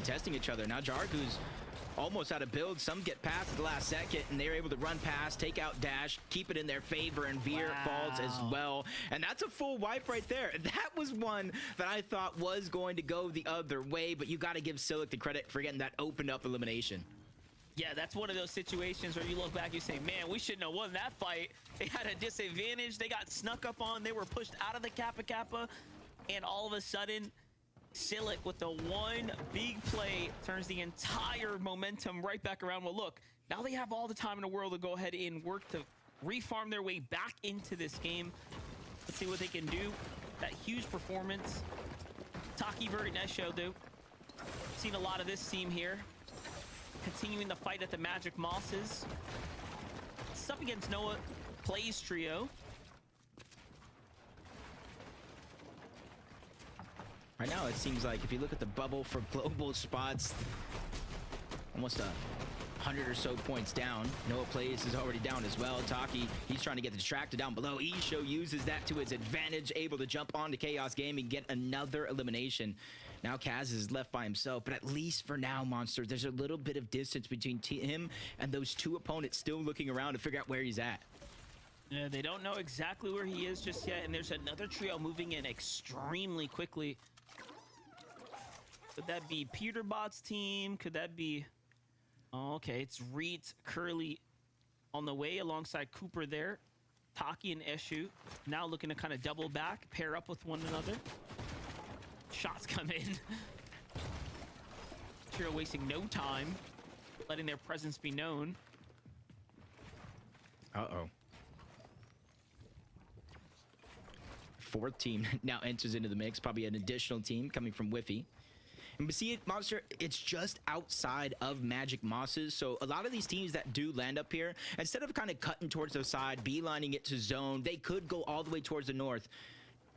testing each other. Now Jarku's almost out of build. Some get past at the last second, and they're able to run past, take out dash, keep it in their favor, and Veer falls as well. And that's a full wipe right there. That was one that I thought was going to go the other way, but you got to give Silic the credit for getting that opened up elimination. Yeah, that's one of those situations where you look back, you say, man, we shouldn't have won that fight. They had a disadvantage. They got snuck up on. They were pushed out of the Kappa Kappa. And all of a sudden, Silic with the one big play turns the entire momentum right back around. Well, look, now they have all the time in the world to go ahead and work to refarm their way back into this game. Let's see what they can do. That huge performance. Taki, very nice show, though. Seen a lot of this team here. Continuing the fight at the Magic Mosses. It's up against Noah Plays trio. Right now, it seems like if you look at the bubble for global spots, almost 100 or so points down. Noah Plays is already down as well. Taki, he's trying to get distracted down below. Isho uses that to his advantage, able to jump onto Chaos Gaming, get another elimination. Now Kaz is left by himself, but at least for now, Monster, there's a little bit of distance between him and those two opponents still looking around to figure out where he's at. Yeah, they don't know exactly where he is just yet, and there's another trio moving in extremely quickly. Could that be Peterbot's team? Could that be... Oh, okay, it's Reet, Curly on the way alongside Cooper there. Taki and Eshu now looking to kind of double back, pair up with one another. Shots come in. Trio wasting no time, letting their presence be known. Uh-oh. Fourth team now enters into the mix, probably an additional team coming from Whiffy. And see it, Monster, it's just outside of Magic Mosses. So a lot of these teams that do land up here, instead of kind of cutting towards the side, beelining it to zone, they could go all the way towards the north.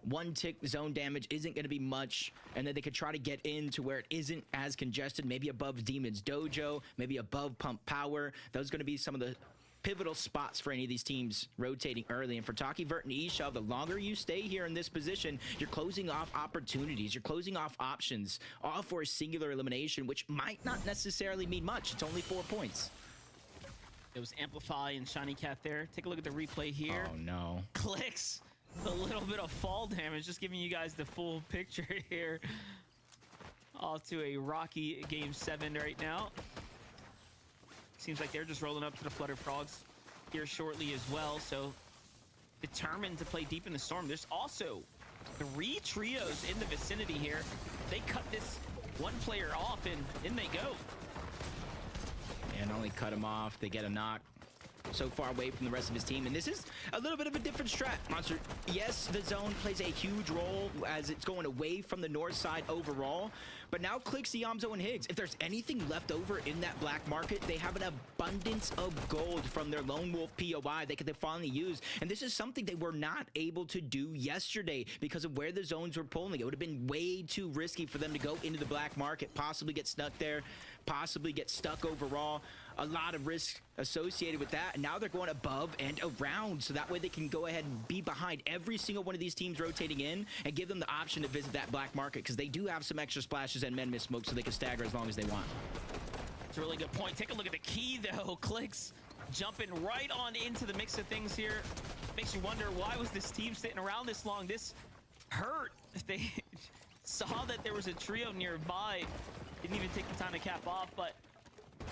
One tick zone damage isn't going to be much, and then they could try to get into where it isn't as congested, maybe above Demon's Dojo, maybe above Pump Power. Those are going to be some of the pivotal spots for any of these teams rotating early. And for Taki, Vert, and Isha, the longer you stay here in this position, you're closing off opportunities, you're closing off options, all for a singular elimination, which might not necessarily mean much. It's only 4 points. It was Amplify and Shiny Cat there. Take a look at the replay here. Oh, no. Clicks. A little bit of fall damage, just giving you guys the full picture here. All to a rocky Game 7 right now. Seems like they're just rolling up to the Flutter Frogs here shortly as well. So determined to play deep in the storm. There's also 3 trios in the vicinity here. They cut this one player off and in they go. And only cut him off. They get a knock. So far away from the rest of his team, and this is a little bit of a different strat, Monster. Yes, the zone plays a huge role as it's going away from the north side overall, but now clicks Iamzo and Higgs. If there's anything left over in that black market, they have an abundance of gold from their Lone Wolf POI they could finally use, and this is something they were not able to do yesterday because of where the zones were pulling. It would have been way too risky for them to go into the black market, possibly get stuck there, possibly get stuck overall. A lot of risk associated with that, and now they're going above and around, so that way they can go ahead and be behind every single one of these teams rotating in and give them the option to visit that black market, because they do have some extra splashes and men miss smoke, so they can stagger as long as they want. It's a really good point. Take a look at the key though. Clicks jumping right on into the mix of things here. Makes you wonder, why was this team sitting around this long? This hurt. They saw that there was a trio nearby, didn't even take the time to cap off, but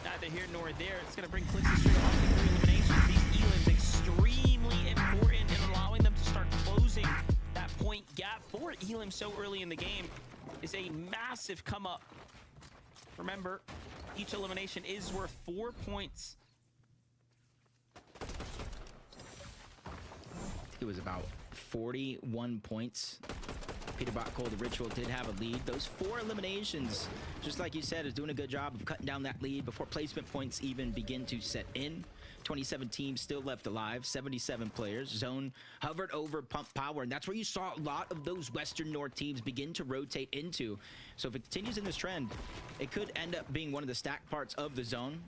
neither here nor there. It's going to bring Clicks straight off to 3 eliminations. These elims extremely important in allowing them to start closing that point gap for Elim so early in the game is a massive come up. Remember, each elimination is worth 4 points. I think it was about 41 points. Peterbot Cole, the Ritual, did have a lead. Those 4 eliminations, just like you said, is doing a good job of cutting down that lead before placement points even begin to set in. 27 teams still left alive, 77 players. Zone hovered over Pump Power, and that's where you saw a lot of those Western North teams begin to rotate into. So if it continues in this trend, it could end up being one of the stacked parts of the zone.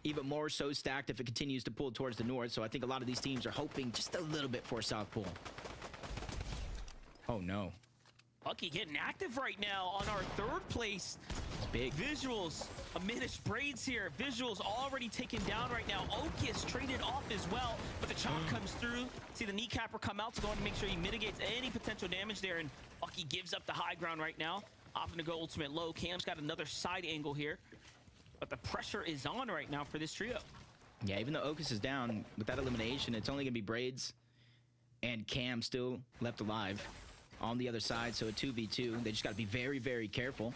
Even more so stacked if it continues to pull towards the north. So I think a lot of these teams are hoping just a little bit for South Pool. Oh, no. Bucky getting active right now on our third place. It's big. Visuals, Aminish Braids here. Visuals already taken down right now. Okis traded off as well, but the chop comes through. See the kneecapper come out to go and make sure he mitigates any potential damage there, and Bucky gives up the high ground right now. Opting to go ultimate low. Cam's got another side angle here, but the pressure is on right now for this trio. Yeah, even though Okis is down, with that elimination, it's only going to be Braids and Cam still left alive on the other side, so a 2v2. They just got to be very, very careful.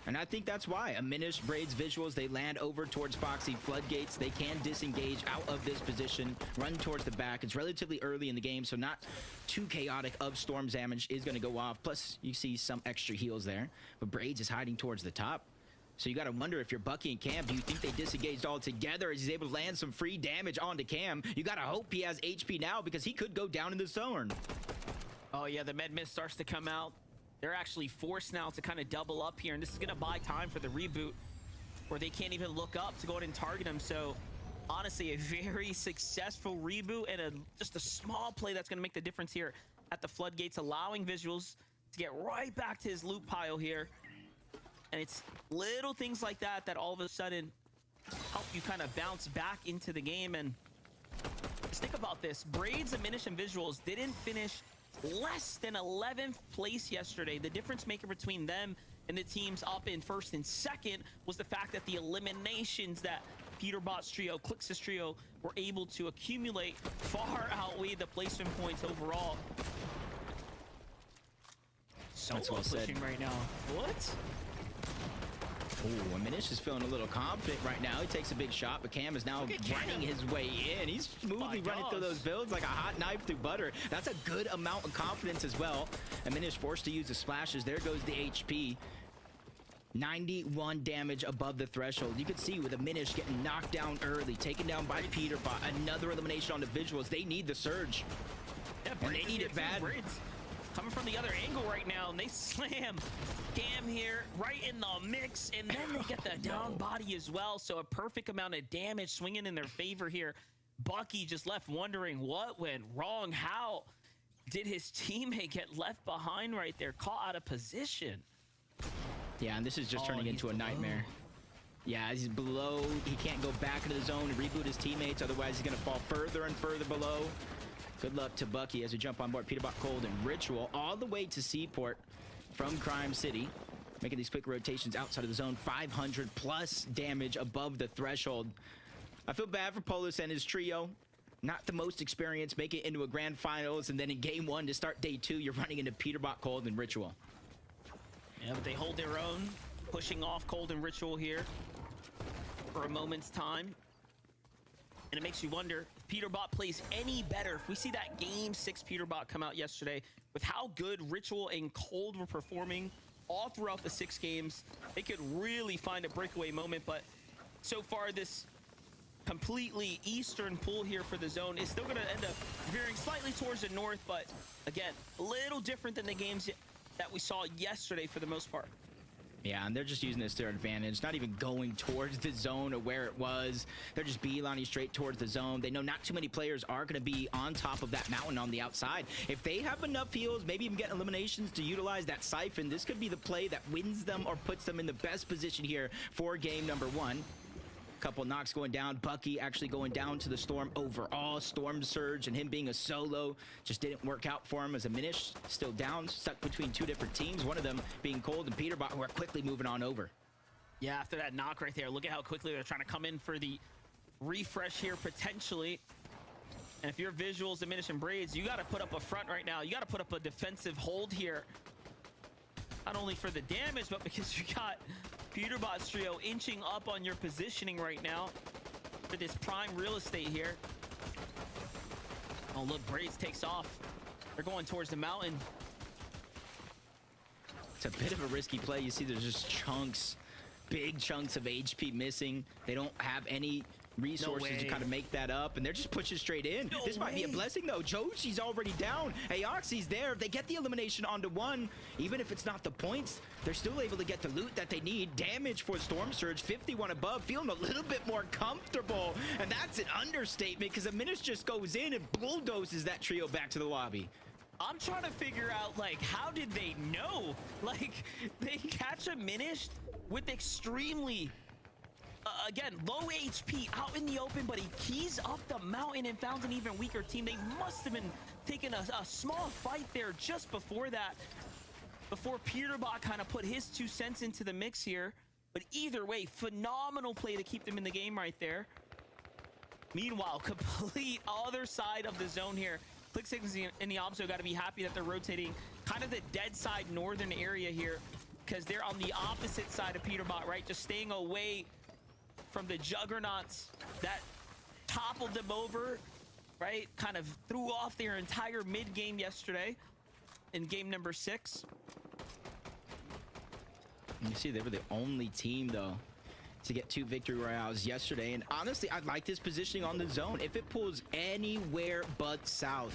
And I think that's why. Aminish, Braids, Visuals, they land over towards Foxy. Floodgates, they can disengage out of this position, run towards the back. It's relatively early in the game, so not too chaotic of Storm's damage is going to go off. Plus, you see some extra heals there. But Braids is hiding towards the top. So you got to wonder if you're Bucky and Cam, do you think they disengaged all together as he's able to land some free damage onto Cam? You got to hope he has HP now because he could go down in the zone. Oh yeah, the med mist starts to come out. They're actually forced now to kind of double up here, and this is going to buy time for the reboot where they can't even look up to go ahead and target him. So honestly, a very successful reboot and just a small play that's going to make the difference here at the Floodgates, allowing Visuals to get right back to his loot pile here. And it's little things like that that all of a sudden help you kind of bounce back into the game. And just think about this. Braids, Aminish, and Visuals didn't finish less than 11th place yesterday. The difference maker between them and the teams up in first and second was the fact that the eliminations that Peterbot's trio, Clix's trio were able to accumulate far outweighed the placement points overall. That's well said. Pushing right now. What? Ooh, Aminish is feeling a little confident right now. He takes a big shot, but Cam is now running his way in. He's smoothly running through those builds like a hot knife through butter. That's a good amount of confidence as well. Aminish forced to use the splashes. There goes the HP. 91 damage above the threshold. You can see with Aminish getting knocked down early, taken down by Peterbot. Another elimination on the Visuals. They need the surge. Yeah, and they need it bad. Coming from the other angle right now, and they slam Cam here right in the mix, and then they get the down body as well. So a perfect amount of damage swinging in their favor here. Bucky just left wondering what went wrong. How did his teammate get left behind right there, caught out of position? Yeah, and this is just turning into a nightmare. Yeah, he's below. He can't go back into the zone and reboot his teammates. Otherwise, he's going to fall further and further below. Good luck to Bucky as we jump on board Peterbot, Cold, and Ritual all the way to Seaport from Crime City. Making these quick rotations outside of the zone. 500 plus damage above the threshold. I feel bad for Polus and his trio. Not the most experienced. Make it into a grand finals, and then in game one to start day two, you're running into Peterbot, Cold, and Ritual. Yeah, but they hold their own, pushing off Cold and Ritual here for a moment's time. And it makes you wonder if Peterbot plays any better. If we see that game 6 Peterbot come out yesterday, with how good Ritual and Cold were performing all throughout the 6 games, they could really find a breakaway moment. But so far, this completely eastern pull here for the zone is still going to end up veering slightly towards the north. But again, a little different than the games that we saw yesterday for the most part. Yeah, and they're just using this to their advantage, not even going towards the zone or where it was. They're just beelining straight towards the zone. They know not too many players are going to be on top of that mountain on the outside. If they have enough heals, maybe even get eliminations to utilize that siphon, this could be the play that wins them or puts them in the best position here for game number 1. Couple knocks going down. Bucky actually going down to the Storm overall. Storm Surge and him being a solo just didn't work out for him as Aminish still down, stuck between 2 different teams, one of them being Cold and Peterbot, who are quickly moving on over. Yeah, after that knock right there, look at how quickly they're trying to come in for the refresh here potentially. And if you're Visuals, Aminish, and Braids, you got to put up a front right now. You got to put up a defensive hold here. Not only for the damage, but because you got Peterbot's trio inching up on your positioning right now for this prime real estate here. Oh, look, Braids takes off. They're going towards the mountain. It's a bit of a risky play. You see there's just chunks, big chunks of HP missing. They don't have any resources to kind of make that up, and they're just pushing straight in. This might be a blessing though. Joshi's already down. Aoxy's there. If they get the elimination onto 1, even if it's not the points, they're still able to get the loot that they need. Damage for Storm Surge, 51 above, feeling a little bit more comfortable, and that's an understatement because Aminish just goes in and bulldozes that trio back to the lobby. I'm trying to figure out, like, how did they know? Like, they catch a Minish with extremely, again, low HP out in the open, but he keys up the mountain and found an even weaker team. They must have been taking a small fight there just before that, before Peterbot kind of put his 2 cents into the mix here. But either way, phenomenal play to keep them in the game right there. Meanwhile, complete other side of the zone here. Click6 and the Obso got to be happy that they're rotating kind of the dead side northern area here, because they're on the opposite side of Peterbot, right? Just staying away from the juggernauts that toppled them over, right? Kind of threw off their entire mid game yesterday in game number 6. You see, they were the only team, though, to get 2 victory royales yesterday. And honestly, I like this positioning on the zone. If it pulls anywhere but south,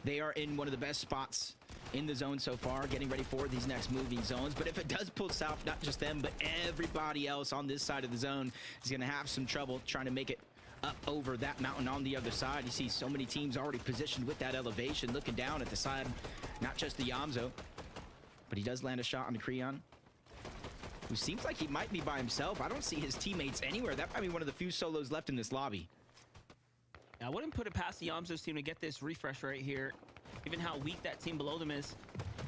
they are in one of the best spots in the zone so far, getting ready for these next moving zones. But if it does pull south, not just them, but everybody else on this side of the zone is going to have some trouble trying to make it up over that mountain on the other side. You see so many teams already positioned with that elevation, looking down at the side, not just the Yamzo, but he does land a shot on the Creon, who seems like he might be by himself. I don't see his teammates anywhere. That might be one of the few solos left in this lobby. I wouldn't put it past the Yamzo's team to get this refresh right here, given how weak that team below them is.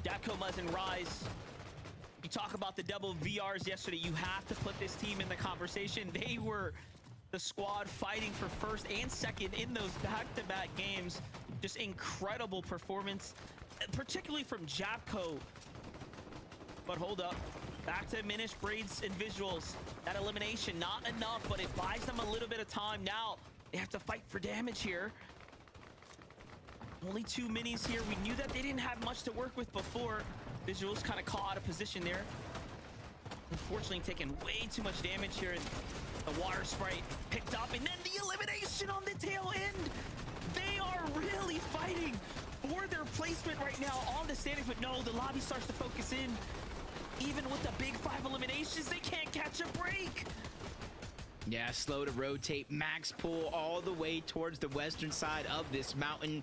Dabco, Muzz, and Rise. You talk about the double VRs yesterday. You have to put this team in the conversation. They were the squad fighting for first and second in those back-to-back games. Just incredible performance, particularly from Japco. But hold up. Back to Minish, Braids, and Visuals. That elimination, not enough, but it buys them a little bit of time. Now, they have to fight for damage here. Only 2 minis here. We knew that they didn't have much to work with before. Visuals kind of caught out of position there. Unfortunately, taking way too much damage here. And the water sprite picked up, and then the elimination on the tail end. They are really fighting for their placement right now on the standings, but no, the lobby starts to focus in. Even with the big 5 eliminations, they can't catch a break. Yeah, slow to rotate. Max pull all the way towards the western side of this mountain.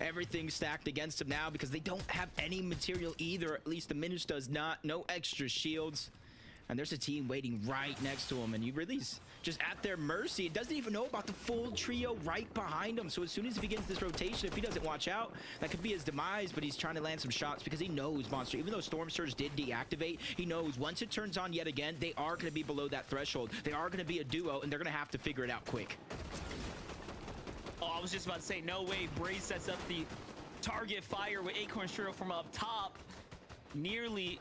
Everything's stacked against them now because they don't have any material either. At least the Minish does not. No extra shields. And there's a team waiting right next to him, and you really just at their mercy. It doesn't even know about the full trio right behind him. So as soon as he begins this rotation, if he doesn't watch out, that could be his demise. But he's trying to land some shots because he knows Monster, even though Storm Surge did deactivate, he knows once it turns on yet again, they are going to be below that threshold. They are going to be a duo, and they're going to have to figure it out quick. Oh, I was just about to say, no way. Braze sets up the target fire with Acorn Shiro from up top. Nearly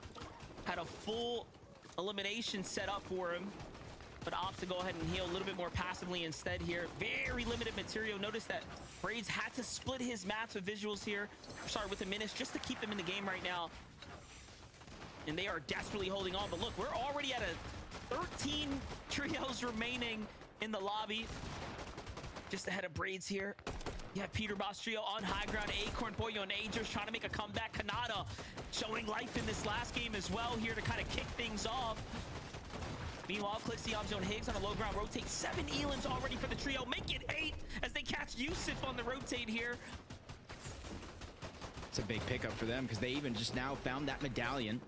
had a full elimination set up for him, but opts to go ahead and heal a little bit more passively instead here. Very limited material. Notice that Braids had to split his mats with Visuals here. Sorry, with the Minish, just to keep them in the game right now. And they are desperately holding on. But look, we're already at a 13 trios remaining in the lobby. Just ahead of Braids here. You have Peterbot's trio on high ground. Acorn, Boyo, and Agers trying to make a comeback. Kanata showing life in this last game as well here to kind of kick things off. Meanwhile, Click Siamzo and Higgs on a low ground rotate. 7 Elans already for the trio. Make it 8 as they catch Yusuf on the rotate here. It's a big pickup for them because they even just now found that medallion.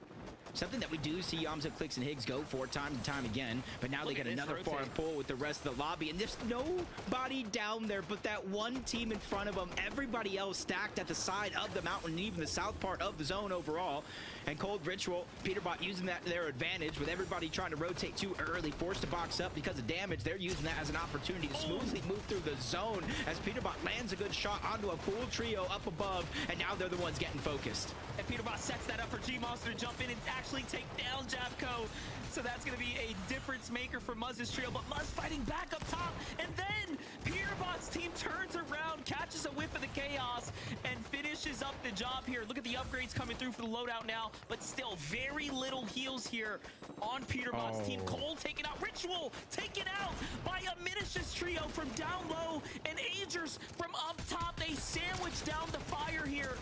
Something that we do see Yamzo, Clicks, and Higgs go for time and time again. But now they get another foreign pull with the rest of the lobby. And there's nobody down there but that one team in front of them. Everybody else stacked at the side of the mountain and even the south part of the zone overall. And Cold Ritual, Peterbot using that to their advantage with everybody trying to rotate too early, forced to box up because of damage. They're using that as an opportunity to smoothly move through the zone as Peterbot lands a good shot onto a full trio up above. And now they're the ones getting focused. And Peterbot sets that up for G-Monster to jump in and actually take down Japco. So that's going to be a difference maker for Muzz's trio. But Muzz fighting back up top. And then Peterbot's team turns around, catches a whiff of the chaos, and finishes up the job here. Look at the upgrades coming through for the loadout now. But still very little heals here on Peterbot's team. Cole taken out. Ritual taken out by a Minish's trio from down low. And Agers from up top. They sandwich down the fire here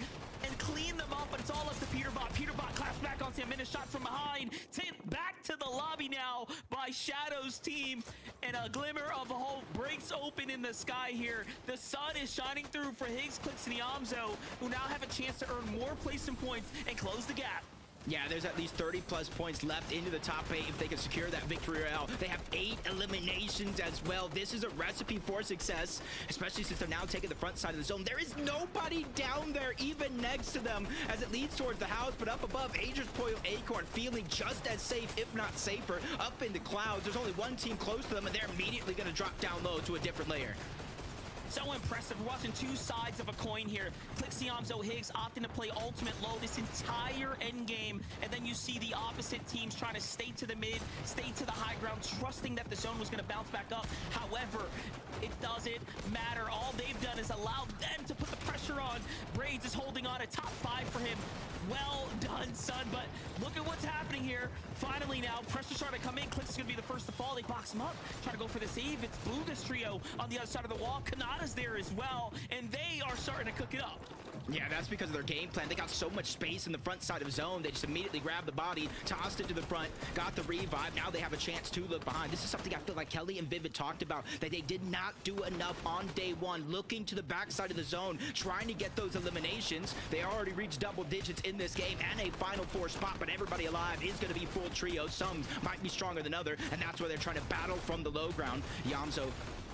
and clean them up, but it's all up to Peterbot. Peterbot claps back onto a Minish shot from behind. Back to the lobby now by Shadow's team, and a glimmer of hope breaks open in the sky here. The sun is shining through for Higgs, Clicks, and Yamzo, who now have a chance to earn more placement points and close the gap. Yeah, there's at least 30 plus points left into the top 8 if they can secure that victory royale. They have 8 eliminations as well. This is a recipe for success, especially since they're now taking the front side of the zone. There is nobody down there even next to them as it leads towards the house, but up above, Aegis, Poyo, Acorn feeling just as safe, if not safer, up in the clouds. There's only one team close to them, and they're immediately going to drop down low to a different layer. So impressive. We're watching two sides of a coin here. Clixiamzo Higgs opting to play ultimate low this entire end game, and then you see the opposite teams trying to stay to the mid, stay to the high ground, trusting that the zone was going to bounce back up. However, it doesn't matter. All they've done is allow them to put the pressure on. Braids is holding on a top 5 for him. Well done, son, but look at what's happening here. Finally now, pressure's starting to come in. Clicks is going to be the first to fall. They box him up, try to go for the save. It's Booga's trio on the other side of the wall. Kanata's there as well, and they are starting to cook it up. Yeah, that's because of their game plan. They got so much space in the front side of zone. They just immediately grabbed the body, tossed it to the front, got the revive. Now they have a chance to look behind. This is something I feel like Kelly and Vivid talked about, that they did not do enough on day one, looking to the backside of the zone, trying to get those eliminations. They already reached double digits in this game and a final 4 spot, but everybody alive is going to be full trio. Some might be stronger than other, and that's where they're trying to battle from the low ground. Yamzo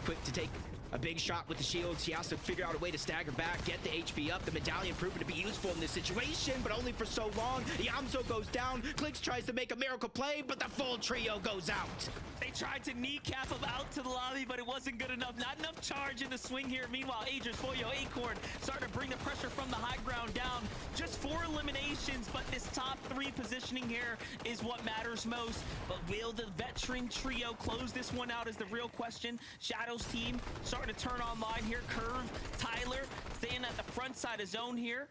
quick to take a big shot with the shields. He has to figure out a way to stagger back, get the HP up. The medallion proven to be useful in this situation, but only for so long. Yamzo goes down. Clicks tries to make a miracle play, but the full trio goes out. They tried to kneecap him out to the lobby, but it wasn't good enough. Not enough charge in the swing here. Meanwhile, Aegis, Foyo, Acorn starting to bring the pressure from the high ground down. Just 4 eliminations, but this top 3 positioning here is what matters most. But will the veteran trio close this one out is the real question. Shadow's team starting to turn online here. Curve, Tyler staying at the front side of zone here.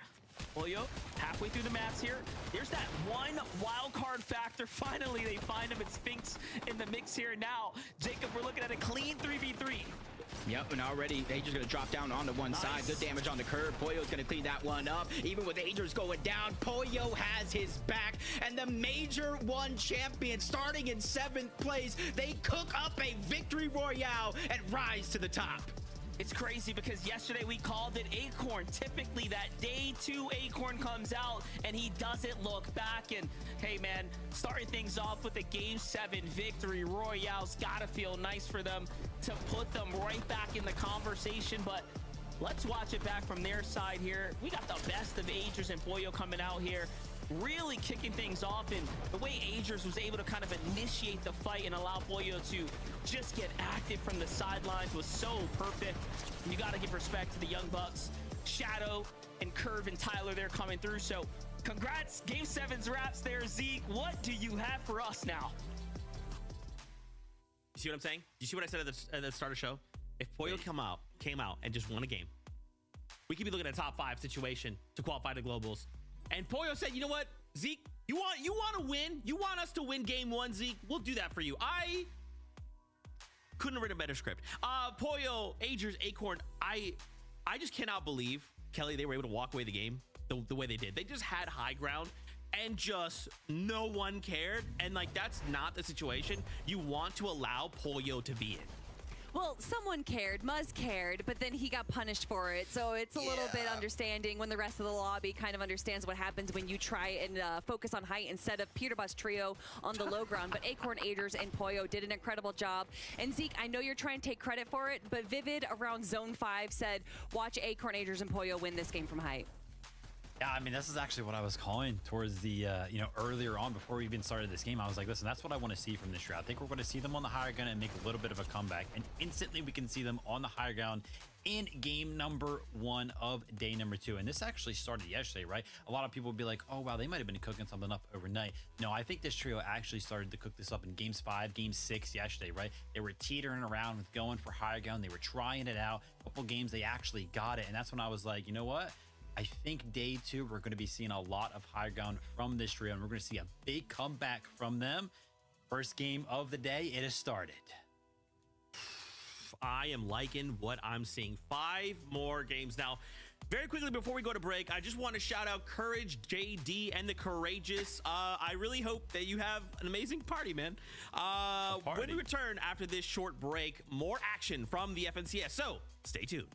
Foyo halfway through the maps here. There's that one wild card factor. Finally, they find him. It's Sphinx in the mix here. Now, Jacob, we're looking at a clean 3v3. Yep, and already Aegis going to drop down onto one side. Good damage on the curve. Poyo's going to clean that one up. Even with Aegis going down, Poyo has his back. And the Major 1 champion, starting in 7th place, they cook up a victory royale and rise to the top. It's crazy because yesterday we called it Acorn. Typically that day 2 Acorn comes out and he doesn't look back. And hey man, starting things off with a game 7 victory royale's gotta feel nice for them to put them right back in the conversation. But let's watch it back from their side here. We got the best of Aegis and Poyo coming out here, really kicking things off, and the way Aegis was able to kind of initiate the fight and allow Poyo to just get active from the sidelines was so perfect. And you got to give respect to the Young Bucks, Shadow and Curve and Tyler there coming through. So congrats, game 7's wraps there. Zeke, what do you have for us now? You see what I'm saying? You see what I said at the start of the show? If Poyo came out and just won a game, we could be looking at a top 5 situation to qualify to globals. And Poyo said, you know what, Zeke, you want to win? You want us to win game 1, Zeke? We'll do that for you. I couldn't have written a better script. Poyo, Aegis, Acorn, I just cannot believe, Kelly, they were able to walk away the game the way they did. They just had high ground and just no one cared. And like, that's not the situation you want to allow Poyo to be in. Well, someone cared, Muzz cared, but then he got punished for it. So it's a little bit understanding when the rest of the lobby kind of understands what happens when you try and focus on height instead of Peter Bus trio on the low ground. But Acorn, Aegis, and Poyo did an incredible job. And Zeke, I know you're trying to take credit for it, but Vivid around Zone 5 said, watch Acorn, Aegis, and Poyo win this game from height. Yeah, I mean, this is actually what I was calling towards the, earlier on before we even started this game. I was like, listen, that's what I want to see from this round. I think we're going to see them on the higher ground and make a little bit of a comeback. And instantly we can see them on the higher ground in game number 1 of day number 2. And this actually started yesterday, right? A lot of people would be like, oh, wow, they might have been cooking something up overnight. No, I think this trio actually started to cook this up in games 5, game 6 yesterday, right? They were teetering around with going for higher ground. They were trying it out. A couple games, they actually got it. And that's when I was like, you know what? I think day 2, we're going to be seeing a lot of high ground from this trio, and we're going to see a big comeback from them. First game of the day, it has started. I am liking what I'm seeing. 5 more games. Now, Very quickly before we go to break, I just want to shout out Courage, JD, and the Courageous. I really hope that you have an amazing party, man. When we return after this short break, more action from the FNCS. So stay tuned.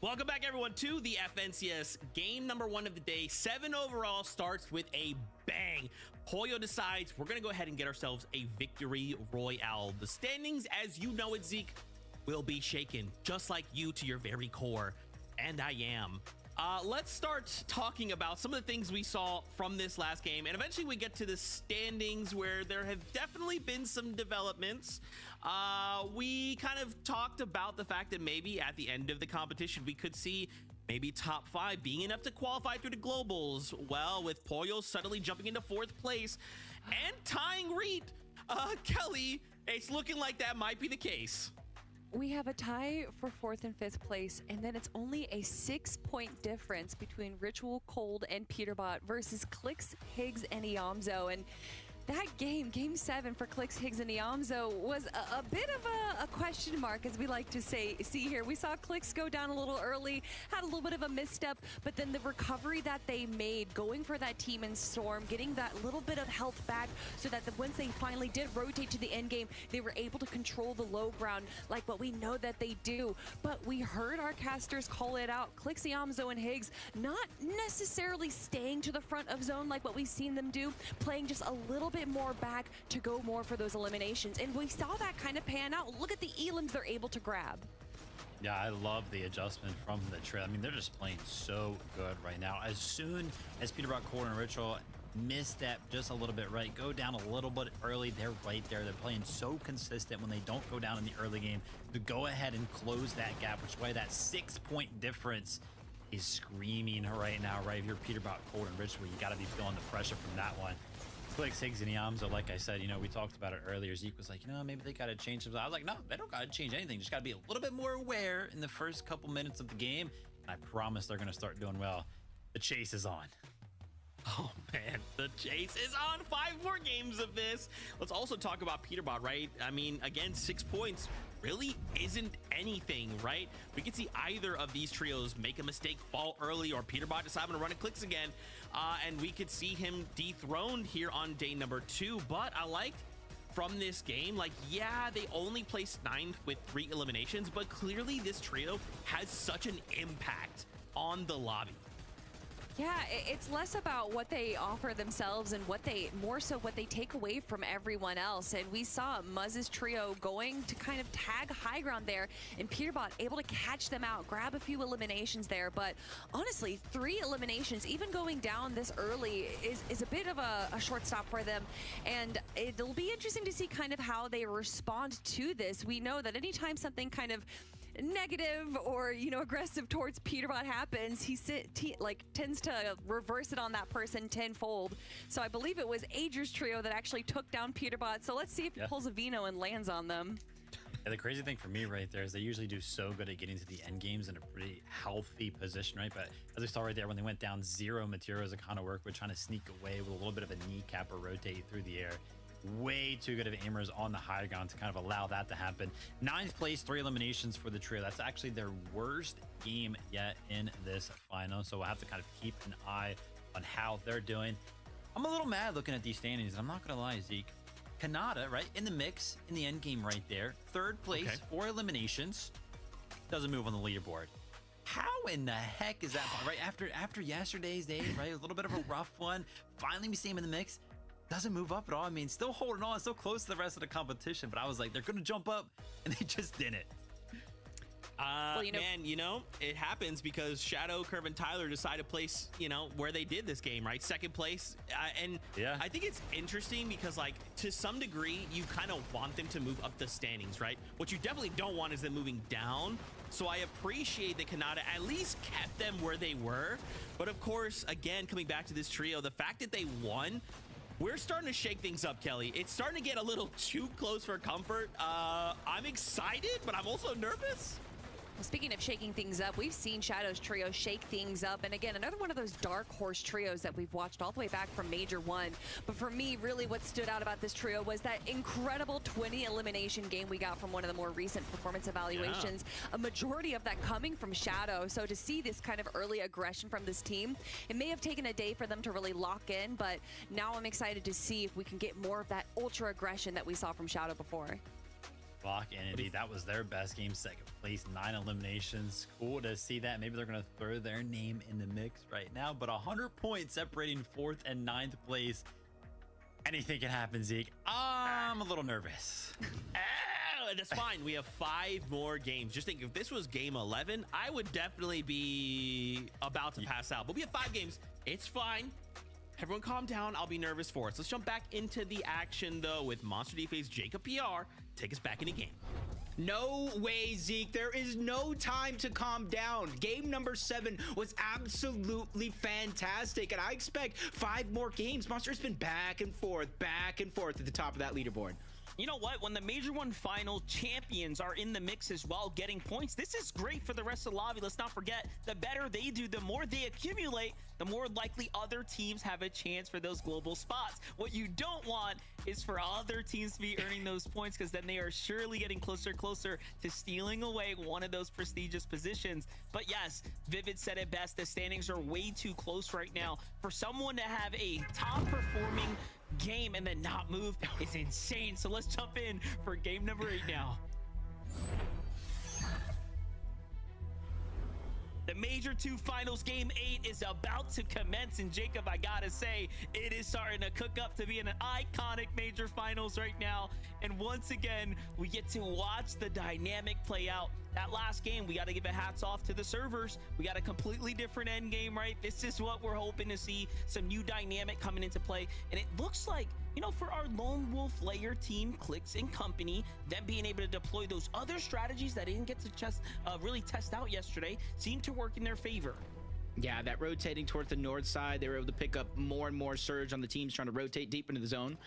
Welcome back, everyone, to the FNCS game number 1 of the day. 7 overall starts with a bang. Pollo decides we're going to go ahead and get ourselves a victory royale. The standings, as you know it, Zeke, will be shaken, just like you to your very core. And I am. Let's start talking about some of the things we saw from this last game, and eventually we get to the standings where there have definitely been some developments. We kind of talked about the fact that maybe at the end of the competition we could see maybe top 5 being enough to qualify through the globals. Well, with Pollo suddenly jumping into 4th place and tying Reed, Kelly, it's looking like that might be the case. We have a tie for 4th and 5th place, and then it's only a 6-point difference between Ritual Cold and Peterbot versus Clix, Higgs, and Iamzo. And that game 7 for Clix, Higgs, and Iamzo was a bit of a question mark, as we like to see here. We saw Clix go down a little early, had a little bit of a misstep, but then the recovery that they made, going for that team in Storm, getting that little bit of health back so that once they finally did rotate to the end game, they were able to control the low ground like what we know that they do. But we heard our casters call it out. Clix, Iamzo, and Higgs not necessarily staying to the front of zone like what we've seen them do, playing just a little bit more back to go more for those eliminations. And we saw that kind of pan out. Look at the elims they're able to grab. Yeah, I love the adjustment from the trail. I mean, they're just playing so good right now. As soon as Peterbot, Cold, and Ritual misstep just a little bit, right? Go down a little bit early. They're right there. They're playing so consistent when they don't go down in the early game to go ahead and close that gap, which is why that 6-point difference is screaming right now, right? If you're Peterbot, Cold, and Rich, where you got to be feeling the pressure from that one. Like Sigs and Yamza, like I said, we talked about it earlier. Zeke was like, maybe they got to change something. I was like, no, they don't got to change anything. Just got to be a little bit more aware in the first couple minutes of the game. And I promise they're going to start doing well. The chase is on. Oh man, the chase is on. 5 more games of this. Let's also talk about Peterbot, right? I mean, again, 6 points really isn't anything, right? We could see either of these trios make a mistake, fall early, or Peterbot deciding to run it clicks again, and we could see him dethroned here on day number 2. But I liked from this game, like, yeah, they only placed 9th with 3 eliminations, but clearly this trio has such an impact on the lobby. Yeah, it's less about what they offer themselves and more so what they take away from everyone else. And we saw Muzz's trio going to kind of tag high ground there, and Peterbot able to catch them out, grab a few eliminations there. But honestly, 3 eliminations, even going down this early, is a bit of a short stop for them. And it'll be interesting to see kind of how they respond to this. We know that anytime something kind of negative or aggressive towards Peterbot happens, he tends to reverse it on that person tenfold. So I believe it was Ager's trio that actually took down Peterbot. So let's see if he pulls a Vino and lands on them. Yeah, the crazy thing for me right there is they usually do so good at getting to the end games in a pretty healthy position, right? But as we saw right there, when they went down 0 materials, it kind of worked with trying to sneak away with a little bit of a kneecap or rotate through the air. Way too good of aimers on the high ground to kind of allow that to happen. 9th place, 3 eliminations for the trio. That's actually their worst game yet in this final. So we'll have to kind of keep an eye on how they're doing. I'm a little mad looking at these standings. I'm not going to lie, Zeke. Kanata, right, in the mix, in the end game right there. 3rd place, 4 eliminations. Doesn't move on the leaderboard. How in the heck is that? Right after yesterday's day, right? A little bit of a rough one. Finally, we see him in the mix. Doesn't move up at all. I mean, still holding on, still close to the rest of the competition. But I was like, they're going to jump up, and they just didn't. Man, it happens because Shadow, Curve, and Tyler decided to place, where they did this game, right? 2nd place. And I think it's interesting because, like, to some degree, you kind of want them to move up the standings, right? What you definitely don't want is them moving down. So I appreciate that Kanata at least kept them where they were. But of course, again, coming back to this trio, the fact that they won, we're starting to shake things up, Kelly. It's starting to get a little too close for comfort. I'm excited, but I'm also nervous. Well, speaking of shaking things up, we've seen Shadow's trio shake things up. And again, another one of those dark horse trios that we've watched all the way back from Major 1. But for me, really what stood out about this trio was that incredible 20 elimination game we got from one of the more recent performance evaluations. Yeah. A majority of that coming from Shadow. So to see this kind of early aggression from this team, it may have taken a day for them to really lock in, but now I'm excited to see if we can get more of that ultra aggression that we saw from Shadow before. Lock in, indeed. That was their best game. 2nd place, 9 eliminations. Cool to see that. Maybe they're going to throw their name in the mix right now. But 100 points separating 4th and 9th place. Anything can happen, Zeke. I'm a little nervous. That's fine. We have 5 more games. Just think, if this was game 11, I would definitely be about to pass out. But we have 5 games. It's fine. Everyone calm down. I'll be nervous for us. Let's jump back into the action, though, with Monster DFace Jacob PR. Take us back in the game. No way, Zeke. There is no time to calm down. Game number 7 was absolutely fantastic, and I expect 5 more games. Monster's been back and forth at the top of that leaderboard. You know what? When the Major 1 final champions are in the mix as well, getting points, this is great for the rest of the lobby. Let's not forget, the better they do, the more they accumulate, the more likely other teams have a chance for those global spots. What you don't want is for other teams to be earning those points, because then they are surely getting closer and closer to stealing away one of those prestigious positions. But yes, Vivid said it best. The standings are way too close right now. For someone to have a top performing game and then not move is insane. So let's jump in for game number 8 now. The Major 2 Finals Game 8 is about to commence, and Jacob, I gotta say, it is starting to cook up to be an iconic Major Finals right now. And once again, we get to watch the dynamic play out. That last game, we got to give a hats off to the servers. We got a completely different end game, right? This is what we're hoping to see, some new dynamic coming into play. And it looks like, you know, for our Lone Wolf Layer team, Clicks and company, them being able to deploy those other strategies that didn't get to really test out yesterday seem to work in their favor. Yeah, that rotating towards the north side, they were able to pick up more and more surge on the teams trying to rotate deep into the zone.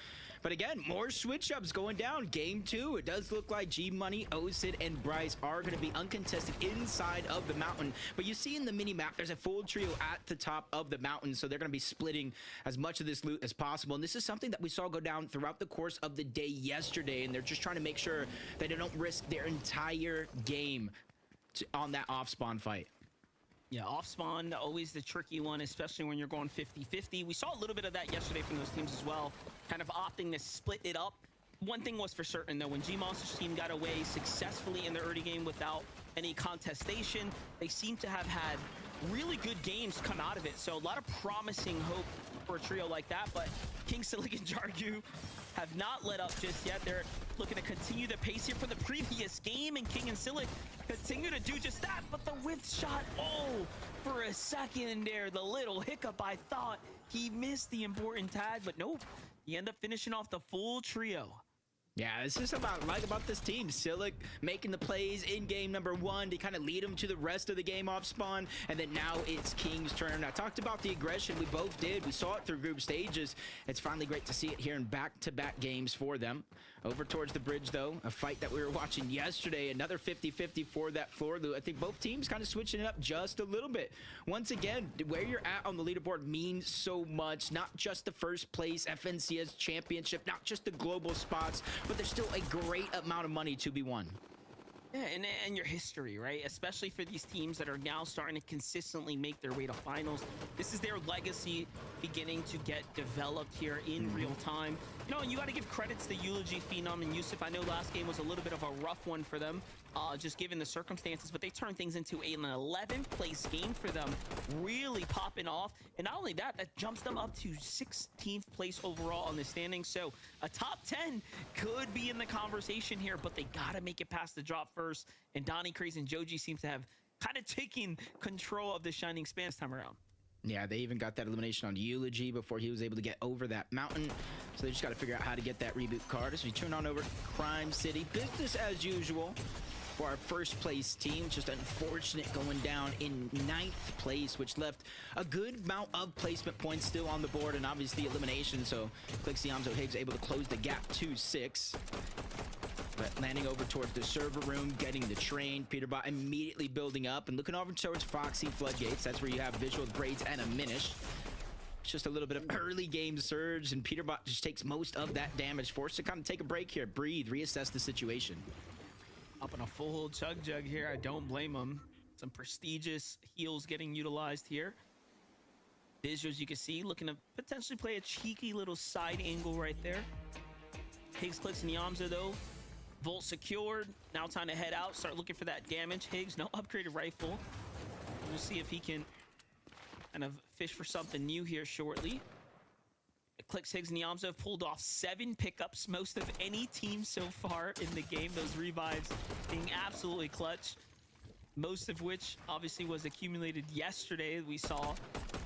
But again, more switch ups going down. Game 2, it does look like G Money, Osid, and Bryce are going to be uncontested inside of the mountain. But you see in the mini map, there's a full trio at the top of the mountain, so they're going to be splitting as much of this loot as possible. And this is something that we saw go down throughout the course of the day yesterday, and they're just trying to make sure that they don't risk their entire game on that off spawn fight. Yeah, off spawn, always the tricky one, especially when you're going 50-50. We saw a little bit of that yesterday from those teams as well, kind of opting to split it up. One thing was for certain, though, when G-Monster's team got away successfully in the early game without any contestation, they seem to have had really good games come out of it. So a lot of promising hope for a trio like that, but King Silic and Jargu have not let up just yet. They're looking to continue the pace here for the previous game, and King and Silic continue to do just that, but the whiff shot, oh, for a second there, the little hiccup, I thought he missed the important tag, but nope, he ended up finishing off the full trio. Yeah, it's just about this team. Silic making the plays in game number 1 to kind of lead them to the rest of the game off spawn, and then now it's King's turn. I talked about the aggression. We both did. We saw it through group stages. It's finally great to see it here in back-to-back games for them. Over towards the bridge, though, a fight that we were watching yesterday, another 50-50 for that floor loot. I think both teams kind of switching it up just a little bit. Once again, where you're at on the leaderboard means so much. Not just the first place FNCS championship, not just the global spots, but there's still a great amount of money to be won. Yeah, and your history, right? Especially for these teams that are now starting to consistently make their way to finals. This is their legacy beginning to get developed here in real time. You know, and you got to give credits to Eulogy, Phenom, and Yusuf. I know last game was a little bit of a rough one for them, just given the circumstances, but they turned things into an 11th place game for them, really popping off. And not only that, that jumps them up to 16th place overall on the standings. So a top 10 could be in the conversation here, but they got to make it past the drop first. And Donnie, Craze, and Joji seems to have kind of taken control of the Shining Span this time around. Yeah, they even got that elimination on Eulogy before he was able to get over that mountain. So they just got to figure out how to get that reboot card. As we turn on over Crime City, business as usual for our first place team. Just unfortunate going down in 9th place, which left a good amount of placement points still on the board, and obviously elimination. So Clicks Yamzo Higgs able to close the gap to 6. But landing over towards the server room, getting the train. Peterbot immediately building up and looking over towards Foxy Floodgates. That's where you have Visual Braids and a Minish. It's just a little bit of early game surge, and Peterbot just takes most of that damage. Forced to kind of take a break here, breathe, reassess the situation. Up on a full chug jug here. I don't blame him. Some prestigious heals getting utilized here. Visuals, you can see, looking to potentially play a cheeky little side angle right there. Higgs, Clicks, and Yamza, though. Volt secured. Now time to head out, start looking for that damage. Higgs, no upgraded rifle. We'll see if he can kind of fish for something new here shortly. Clicks, Higgs, and Yamza have pulled off 7 pickups, most of any team so far in the game. Those revives being absolutely clutch. Most of which obviously was accumulated yesterday, we saw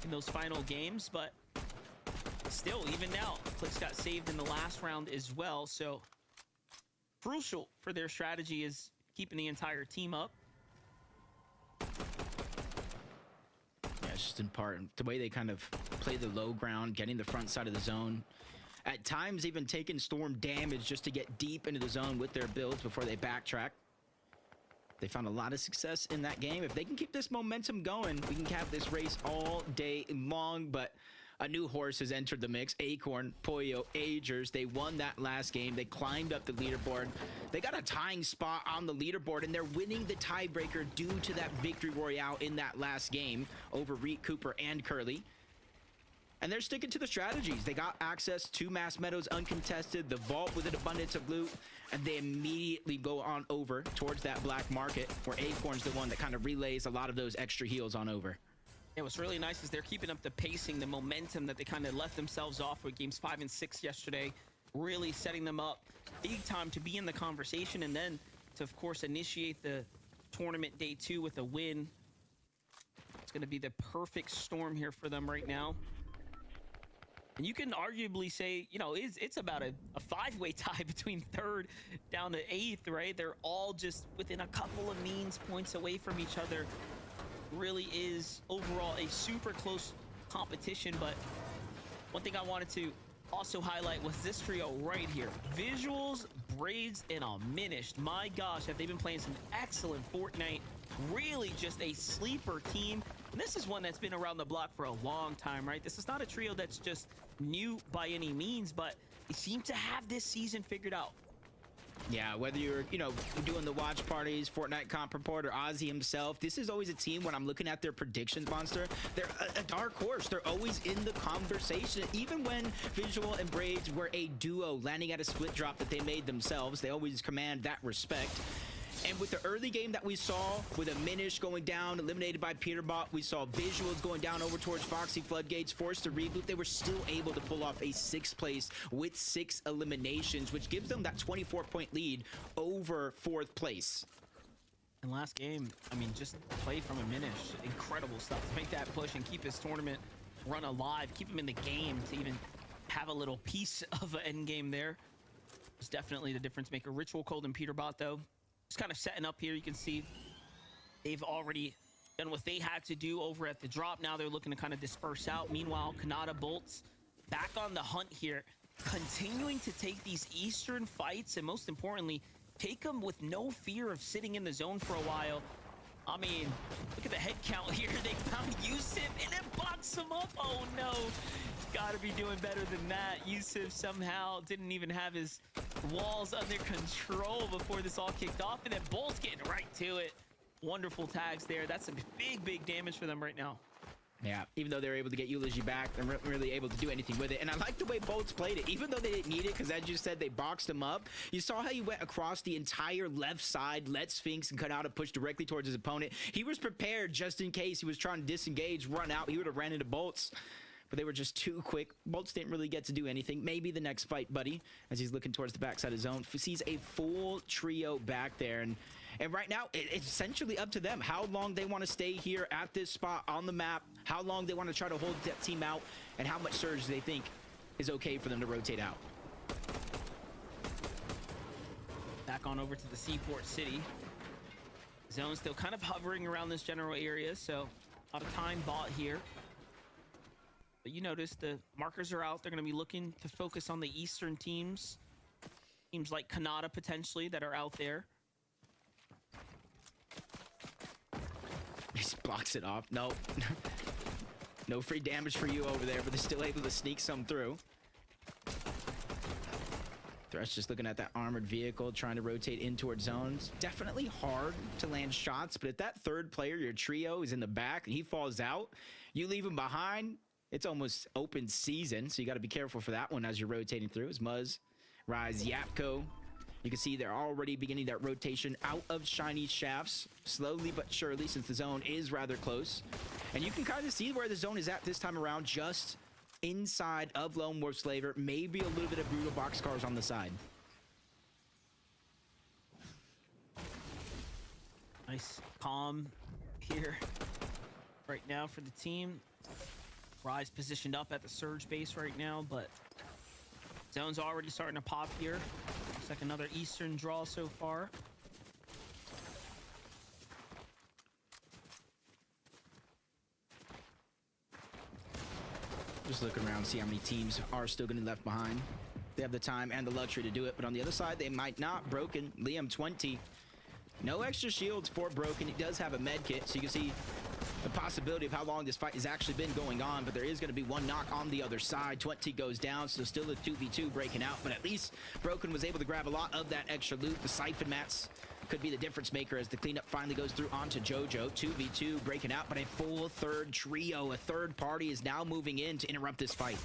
in those final games. But still, even now, Clicks got saved in the last round as well. So crucial for their strategy is keeping the entire team up. Yeah, it's just in part the way they kind of play the low ground, getting the front side of the zone. At times even taking storm damage just to get deep into the zone with their builds before they backtrack. They found a lot of success in that game. If they can keep this momentum going, we can have this race all day long. But a new horse has entered the mix. Acorn, Poyo, Agers. They won that last game. They climbed up the leaderboard. They got a tying spot on the leaderboard, and they're winning the tiebreaker due to that victory royale in that last game over Reek, Cooper, and Curly. And they're sticking to the strategies. They got access to Mass Meadows uncontested, the vault with an abundance of loot, and they immediately go on over towards that black market where Acorn's the one that kind of relays a lot of those extra heals on over. Yeah, what's really nice is they're keeping up the pacing, the momentum that they kind of left themselves off with games 5 and 6 yesterday, really setting them up big time to be in the conversation and then to, of course, initiate the tournament day 2 with a win. It's going to be the perfect storm here for them right now. And you can arguably say, you know, it's about a 5-way tie between 3rd down to 8th, right? They're all just within a couple of means points away from each other. Really is overall a super close competition. But one thing I wanted to also highlight was this trio right here. Visuals, Braids, and Diminished. My gosh, have they been playing some excellent Fortnite. Really just a sleeper team. And this is one that's been around the block for a long time, right? This is not a trio that's just new by any means, but they seem to have this season figured out. Yeah, whether you're, you know, doing the watch parties, Fortnite comp report, or Ozzy himself, this is always a team when I'm looking at their predictions, Monster. They're a dark horse. They're always in the conversation. Even when Visual and Braids were a duo landing at a split drop that they made themselves, they always command that respect. And with the early game that we saw, with Diminished going down, eliminated by Peterbot, we saw Visuals going down over towards Foxy Floodgates, forced to reboot. They were still able to pull off a 6th place with 6 eliminations, which gives them that 24-point lead over 4th place. And last game, I mean, just play from Diminished. Incredible stuff to make that push and keep his tournament run alive, keep him in the game to even have a little piece of an end game there. It's definitely the difference maker. Ritual Cold and Peterbot, though, just kind of setting up here. You can see they've already done what they had to do over at the drop. Now they're looking to kind of disperse out. Meanwhile, Kanata Bolts back on the hunt here, continuing to take these Eastern fights, and most importantly, take them with no fear of sitting in the zone for a while. I mean, look at the head count here. They found Yusuf and then box him up. Oh no, gotta be doing better than that. Yusuf somehow didn't even have his walls under control before this all kicked off, and then Bolt's getting right to it. Wonderful tags there. That's some big damage for them right now. Yeah, even though they were able to get Eulogy back, they're not really able to do anything with it. And I like the way Bolts played it, even though they didn't need it, because as you said, they boxed him up. You saw how he went across the entire left side, let Sphinx and Kanata push directly towards his opponent. He was prepared just in case he was trying to disengage, run out. He would have ran into Bolts, but they were just too quick. Bolts didn't really get to do anything. Maybe the next fight, buddy, as he's looking towards the backside of zone, sees a full trio back there. And right now, it's essentially up to them how long they want to stay here at this spot on the map, how long they want to try to hold that team out, and how much surge they think is okay for them to rotate out. Back on over to the Seaport City. Zone still kind of hovering around this general area, so a lot of time bought here. But you notice the markers are out. They're going to be looking to focus on the Eastern teams. Teams like Kanata, potentially, that are out there. He just blocks it off. No. No free damage for you over there, but they're still able to sneak some through. Thresh just looking at that armored vehicle, trying to rotate in towards zones. Definitely hard to land shots, but if that third player, your trio, is in the back and he falls out, you leave him behind, it's almost open season, so you got to be careful for that one as you're rotating through. As Muzz, Rise, Yapko, you can see they're already beginning that rotation out of Shiny Shafts, slowly but surely, since the zone is rather close. And you can kind of see where the zone is at this time around, just inside of Lone Wolf Slaver, maybe a little bit of Brutal Boxcars on the side. Nice calm here right now for the team. Rise positioned up at the Surge base right now, but zone's already starting to pop here. Looks like another Eastern draw so far. Just looking around, see how many teams are still getting left behind. They have the time and the luxury to do it, but on the other side, they might not. Broken, Liam 20. No extra shields for Broken. He does have a med kit, so you can see the possibility of how long this fight has actually been going on, but there is going to be one knock on the other side. 20 goes down, so still a 2v2 breaking out, but at least Broken was able to grab a lot of that extra loot. The siphon mats could be the difference maker as the cleanup finally goes through onto JoJo. 2v2 breaking out, but a full third trio, a third party is now moving in to interrupt this fight.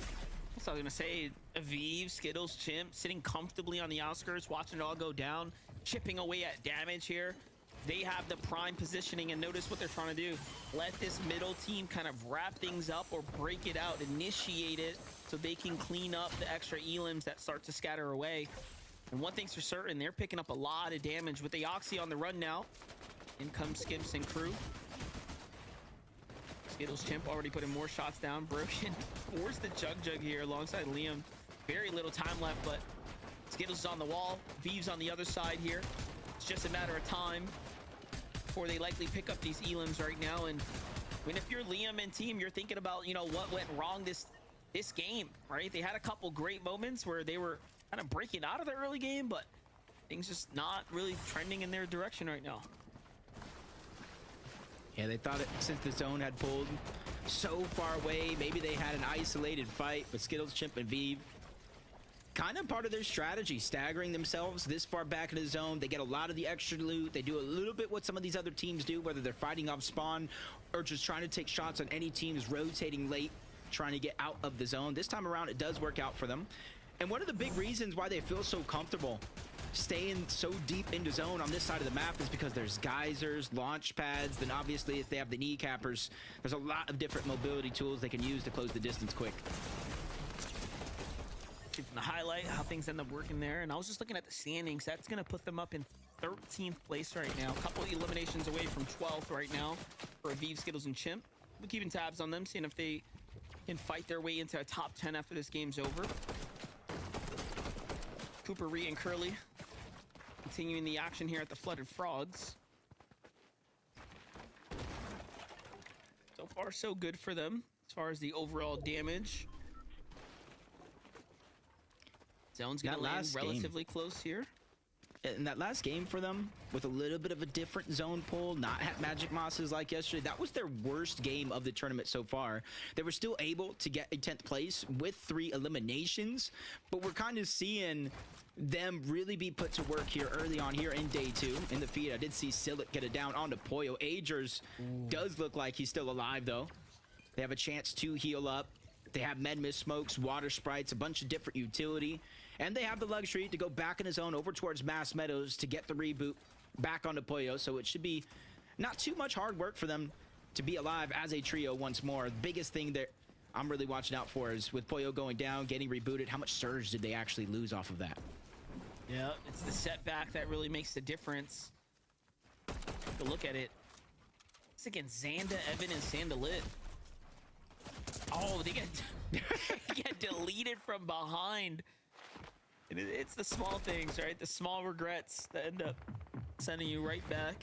So I was gonna say, Aviv, Skittles, Chimp sitting comfortably on the outskirts, watching it all go down, chipping away at damage here. They have the prime positioning, and notice what they're trying to do. Let this middle team kind of wrap things up or break it out, initiate it, so they can clean up the extra elims that start to scatter away. And one thing's for certain, they're picking up a lot of damage with the Oxy on the run now. In comes Skips and crew. Skittles Chimp already putting more shots down. Broken force the Jug here alongside Liam. Very little time left, but Skittles is on the wall. Viv's on the other side here. It's just a matter of time before they likely pick up these elims right now. And when if you're Liam and team, you're thinking about, you know, what went wrong this game, right? They had a couple great moments where they were kind of breaking out of the early game, but things just not really trending in their direction right now. Yeah, they thought it, since the zone had pulled so far away, maybe they had an isolated fight, but Skittles, Chimp, and Viv, kind of part of their strategy, staggering themselves this far back in the zone. They get a lot of the extra loot. They do a little bit what some of these other teams do, whether they're fighting off spawn or just trying to take shots on any teams rotating late, trying to get out of the zone. This time around, it does work out for them. And one of the big reasons why they feel so comfortable staying so deep into zone on this side of the map is because there's geysers, launch pads, then obviously if they have the kneecappers, there's a lot of different mobility tools they can use to close the distance quick. See from the highlight how things end up working there, and I was just looking at the standings. That's going to put them up in 13th place right now. A couple eliminations away from 12th right now for Aviv, Skittles, and Chimp. We're keeping tabs on them, seeing if they can fight their way into a top 10 after this game's over. Cooper, Ree, and Curly continuing the action here at the Flooded Frogs. So far, so good for them as far as the overall damage. Zone's gonna land relatively close here. In that last game for them, with a little bit of a different zone pull, not have magic mosses like yesterday, that was their worst game of the tournament so far. They were still able to get a 10th place with 3 eliminations, but we're kind of seeing them really be put to work here early on here in day 2 in the feed. I did see Sillet get it down onto Poyo. Agers does look like he's still alive though. They have a chance to heal up. They have med mist smokes, water sprites, a bunch of different utility, and they have the luxury to go back in his zone over towards Mass Meadows to get the reboot back onto Poyo. So it should be not too much hard work for them to be alive as a trio once more. The biggest thing that I'm really watching out for is with Poyo going down, getting rebooted, how much surge did they actually lose off of that? Yeah, it's the setback that really makes the difference. Take a look at it. It's against Xanda, Evan, and Sandalit. Oh, they get deleted from behind. And it's the small things, right? The small regrets that end up sending you right back.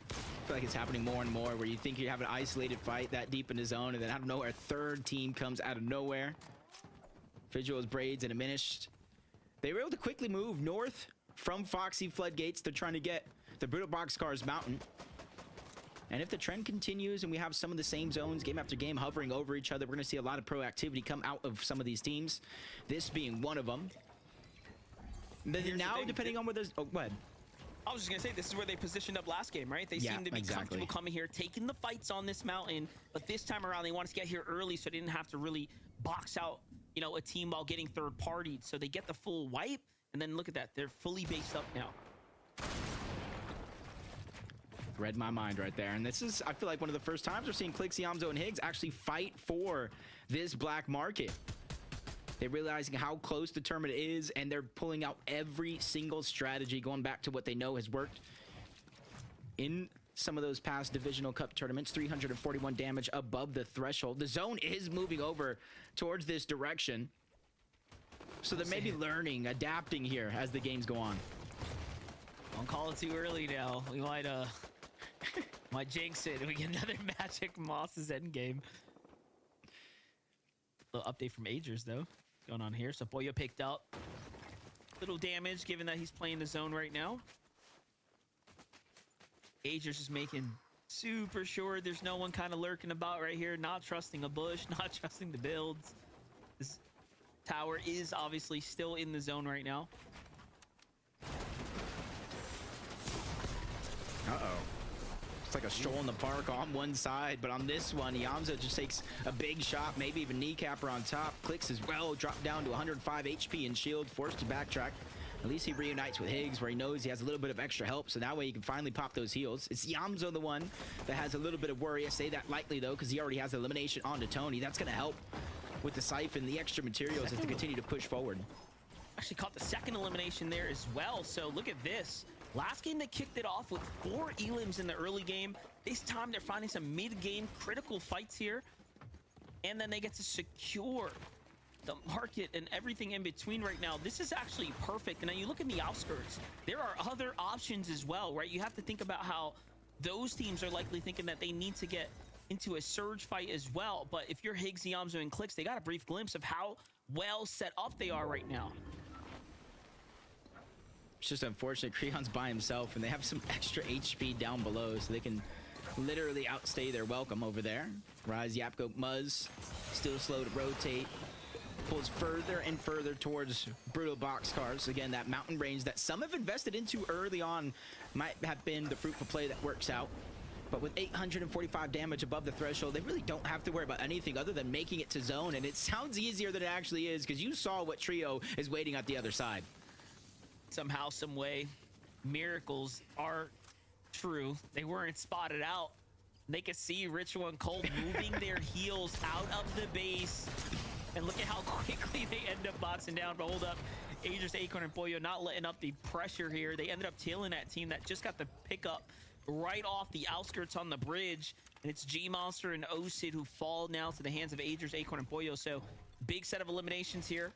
I feel like it's happening more and more where you think you have an isolated fight that deep in the zone, and then out of nowhere, a third team comes out of nowhere. Visuals, Braids, and Diminished. They were able to quickly move north from Foxy Floodgates. They're trying to get the Brutal Boxcars Mountain. And if the trend continues and we have some of the same zones game after game hovering over each other, we're going to see a lot of proactivity come out of some of these teams, this being one of them. Now, depending on where there's... Oh, go ahead. I was just going to say, this is where they positioned up last game, right? They seemed to be comfortable coming here, taking the fights on this mountain, but this time around, they wanted to get here early so they didn't have to really box out, you know, a team while getting third-partied. So they get the full wipe, and then look at that. They're fully based up now. Read my mind right there. And this is, I feel like, one of the first times we're seeing Clixie, Amzo, and Higgs actually fight for this black market. They're realizing how close the tournament is, and they're pulling out every single strategy, going back to what they know has worked in some of those past Divisional Cup tournaments. 341 damage above the threshold. The zone is moving over towards this direction. So they may be learning, adapting here as the games go on. Don't call it too early now. We might jinx it and we get another Magic Moss's endgame. Little update from Agers though. What's going on here? So Poyo picked up. Little damage given that he's playing the zone right now. Agers is making super sure there's no one kind of lurking about right here. Not trusting a bush, not trusting the builds. This tower is obviously still in the zone right now. Uh-oh. It's like a stroll in the park on one side, but on this one, Yamza just takes a big shot, maybe even kneecapper on top. Clicks as well, dropped down to 105 HP and shield, forced to backtrack. At least he reunites with Higgs, where he knows he has a little bit of extra help, so that way he can finally pop those heals. It's Yamza the one that has a little bit of worry. I say that lightly, though, because he already has the elimination onto Tony. That's going to help with the Siphon, the extra materials, as to continue to push forward. Actually caught the second elimination there as well, so look at this. Last game, they kicked it off with 4 elims in the early game. This time, they're finding some mid-game critical fights here. And then they get to secure the market and everything in between right now. This is actually perfect. And then you look in the outskirts, there are other options as well, right? You have to think about how those teams are likely thinking that they need to get into a surge fight as well. But if you're Higgs, Yamza, and Clicks, they got a brief glimpse of how well set up they are right now. It's just unfortunate. Creon's by himself, and they have some extra HP down below, so they can literally outstay their welcome over there. Rise, Yapko, Muzz, still slow to rotate. Pulls further and further towards Brutal Boxcars. Again, that mountain range that some have invested into early on might have been the fruitful play that works out. But with 845 damage above the threshold, they really don't have to worry about anything other than making it to zone. And it sounds easier than it actually is, because you saw what Trio is waiting at the other side. Somehow, some way, miracles are true. They weren't spotted out. They could see Ritual and Cole moving their heels out of the base. And look at how quickly they end up boxing down. But hold up, Aegis, Acorn, and Pollo not letting up the pressure here. They ended up tailing that team that just got the pickup right off the outskirts on the bridge. And it's G-Monster and O-Sid who fall now to the hands of Aegis, Acorn, and Pollo. So big set of eliminations here.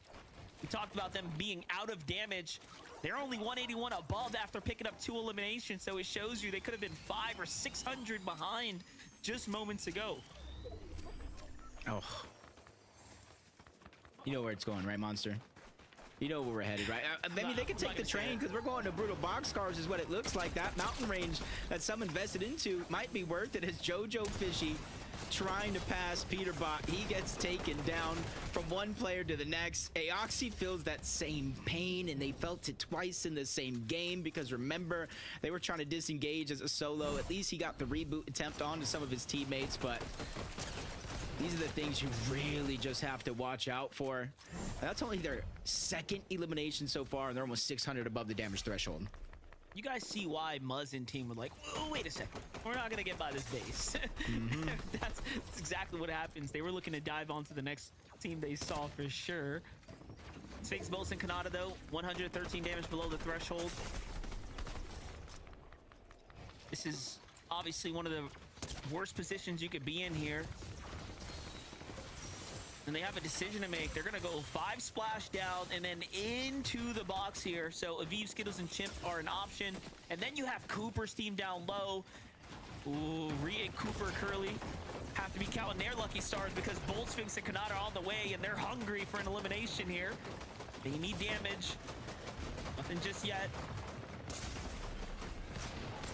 We talked about them being out of damage. They're only 181 above after picking up 2 eliminations, so it shows you they could have been 500 or 600 behind just moments ago. Oh. You know where it's going, right, Monster? You know where we're headed, right? Maybe they could take the train, because we're going to Brutal Boxcars is what it looks like. That mountain range that some invested into might be worth it, as Jojo Fishy trying to pass Peterbot. He gets taken down from one player to the next. Aoxy feels that same pain, and they felt it twice in the same game, because remember, they were trying to disengage as a solo. At least he got the reboot attempt onto some of his teammates, but these are the things you really just have to watch out for. That's only their second elimination so far, and they're almost 600 above the damage threshold. You guys see why Muzz and team were like, oh, wait a second. We're not going to get by this base. That's exactly what happens. They were looking to dive onto the next team they saw for sure. Sphinx, Bolts, and Kanata, though, 113 damage below the threshold. This is obviously one of the worst positions you could be in here. And they have a decision to make. They're going to go 5 splash down and then into the box here. So Aviv, Skittles, and Chimp are an option. And then you have Cooper's team down low. Ooh, Rhea and Cooper Curly have to be counting their lucky stars, because Bolt, Sphinx, and Kanata are on the way, and they're hungry for an elimination here. They need damage. Nothing just yet.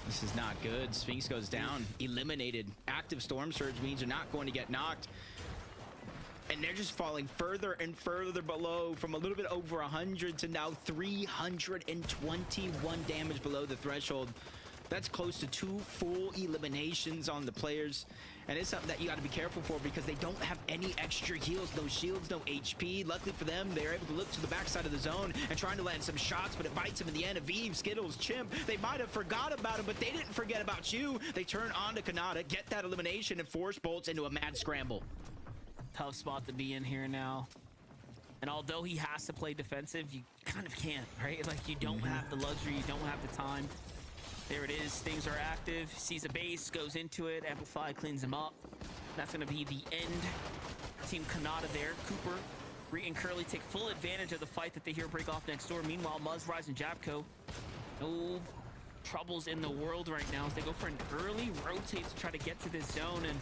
This is not good. Sphinx goes down, eliminated. Active Storm Surge means you're not going to get knocked. And they're just falling further and further below, from a little bit over 100 to now 321 damage below the threshold. That's close to 2 full eliminations on the players. And it's something that you got to be careful for, because they don't have any extra heals, no shields, no HP. Luckily for them, they're able to look to the backside of the zone and trying to land some shots, but it bites them in the end. Aviv, Skittles, Chimp, they might have forgot about him, but they didn't forget about you. They turn on to Kanata, get that elimination, and force Bolts into a mad scramble. Tough spot to be in here now. And although he has to play defensive, you kind of can't, right? Like, you don't have the luxury, you don't have the time. There it is, things are active. Sees a base, goes into it, Amplify cleans him up. That's gonna be the end. Team Kanata there. Cooper, Rhea, and Curly take full advantage of the fight that they hear break off next door. Meanwhile, Muzz, Rise, and Japko, no troubles in the world right now as they go for an early rotate to try to get to this zone. And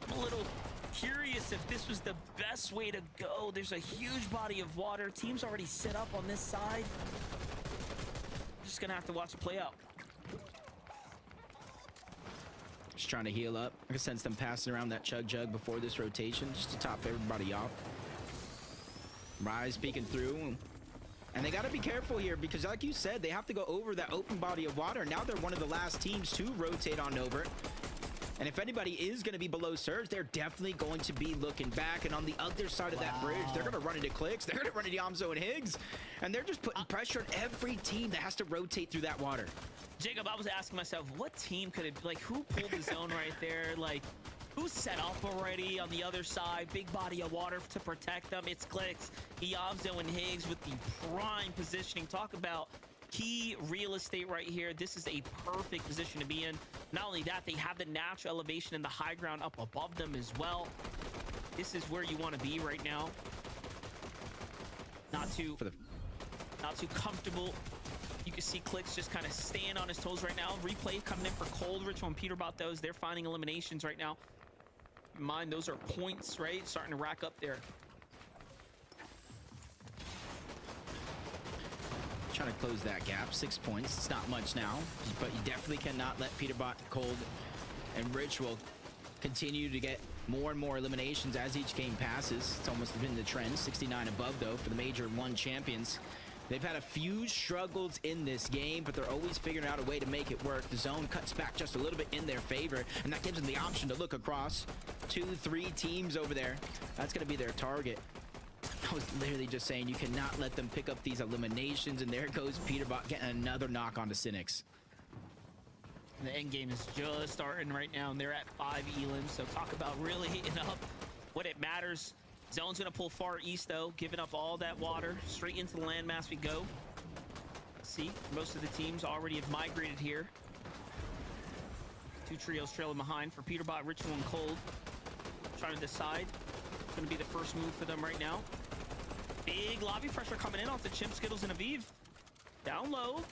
I'm a little curious if this was the best way to go. There's a huge body of water. Team's already set up on this side. Just gonna have to watch it play out. Just trying to heal up. I can sense them passing around that chug jug before this rotation, just to top everybody off. Rise peeking through. And they got to be careful here because, like you said, they have to go over that open body of water. Now they're one of the last teams to rotate on over. And if anybody is going to be below Surge, they're definitely going to be looking back. And on the other side of that bridge, they're going to run into Clicks. They're going to run into Yamzo and Higgs. And they're just putting pressure on every team that has to rotate through that water. Jacob, I was asking myself, what team could it, like, who pulled the zone right there? Like, who's set up already on the other side? Big body of water to protect them. It's Clicks, Yamzo, and Higgs with the prime positioning. Talk about key real estate right here. This is a perfect position to be in. Not only that, they have the natural elevation and the high ground up above them as well. This is where you want to be right now. Not too comfortable. You can see Clicks just kind of staying on his toes right now. Replay coming in for Coldrich when Peterbot those. They're finding eliminations right now. Keep in mind, those are points, right? Starting to rack up there. Trying to close that gap. 6 points. It's not much now, but you definitely cannot let Peterbot, Cold, and Rich will continue to get more and more eliminations as each game passes. It's almost been the trend. 69 above, though, for the Major 1 champions. They've had a few struggles in this game, but they're always figuring out a way to make it work. The zone cuts back just a little bit in their favor, and that gives them the option to look across 2-3 teams over there. That's going to be their target. I was literally just saying you cannot let them pick up these eliminations, and there goes Peterbot getting another knock onto Cynics. The end game is just starting right now, and they're at 5 elims, so talk about really heating up what it matters. Zone's gonna pull far east though, giving up all that water. Straight into the landmass we go. See, most of the teams already have migrated here. 2 trios trailing behind for Peterbot, Ritual, and Cold. Trying to decide. It's gonna be the first move for them right now. Big lobby pressure coming in off the Chimp, Skittles, and Aviv. Down low.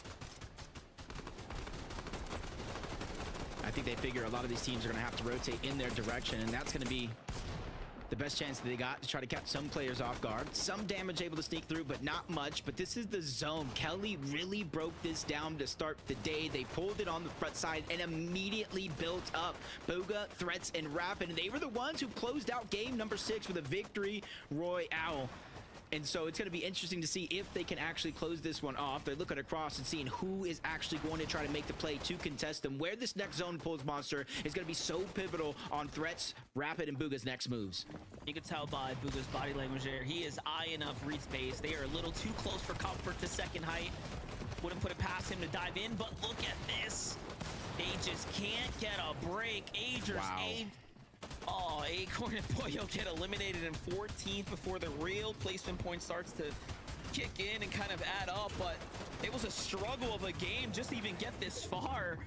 I think they figure a lot of these teams are gonna have to rotate in their direction, and that's gonna be the best chance that they got to try to catch some players off guard. Some damage able to sneak through, but not much. But this is the zone. Kelly really broke this down to start the day. They pulled it on the front side and immediately built up. Booga, Threats, and Rapid. And they were the ones who closed out game number 6 with a victory royale. And so it's going to be interesting to see if they can actually close this one off. They're looking across and seeing who is actually going to try to make the play to contest them. Where this next zone pulls monster is going to be so pivotal on Threats, Rapid, and Booga's next moves. You can tell by Booga's body language there. He is eyeing up Reed's base. They are a little too close for comfort to second height. Wouldn't put it past him to dive in, but look at this. They just can't get a break. Agers, oh, Acorn and Boyo get eliminated in 14th before the real placement point starts to kick in and kind of add up, but it was a struggle of a game just to even get this far.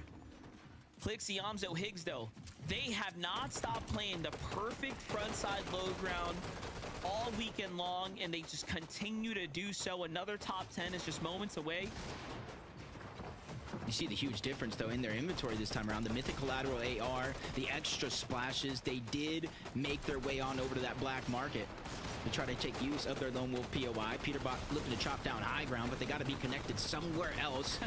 Clicks, Yamzo, Higgs, though, they have not stopped playing the perfect frontside low ground all weekend long, and they just continue to do so. Another top 10 is just moments away. You see the huge difference, though, in their inventory this time around. The Mythic Collateral AR, the extra splashes, they did make their way on over to that black market to try to take use of their Lone Wolf POI. Peterbot looking to chop down high ground, but they got to be connected somewhere else.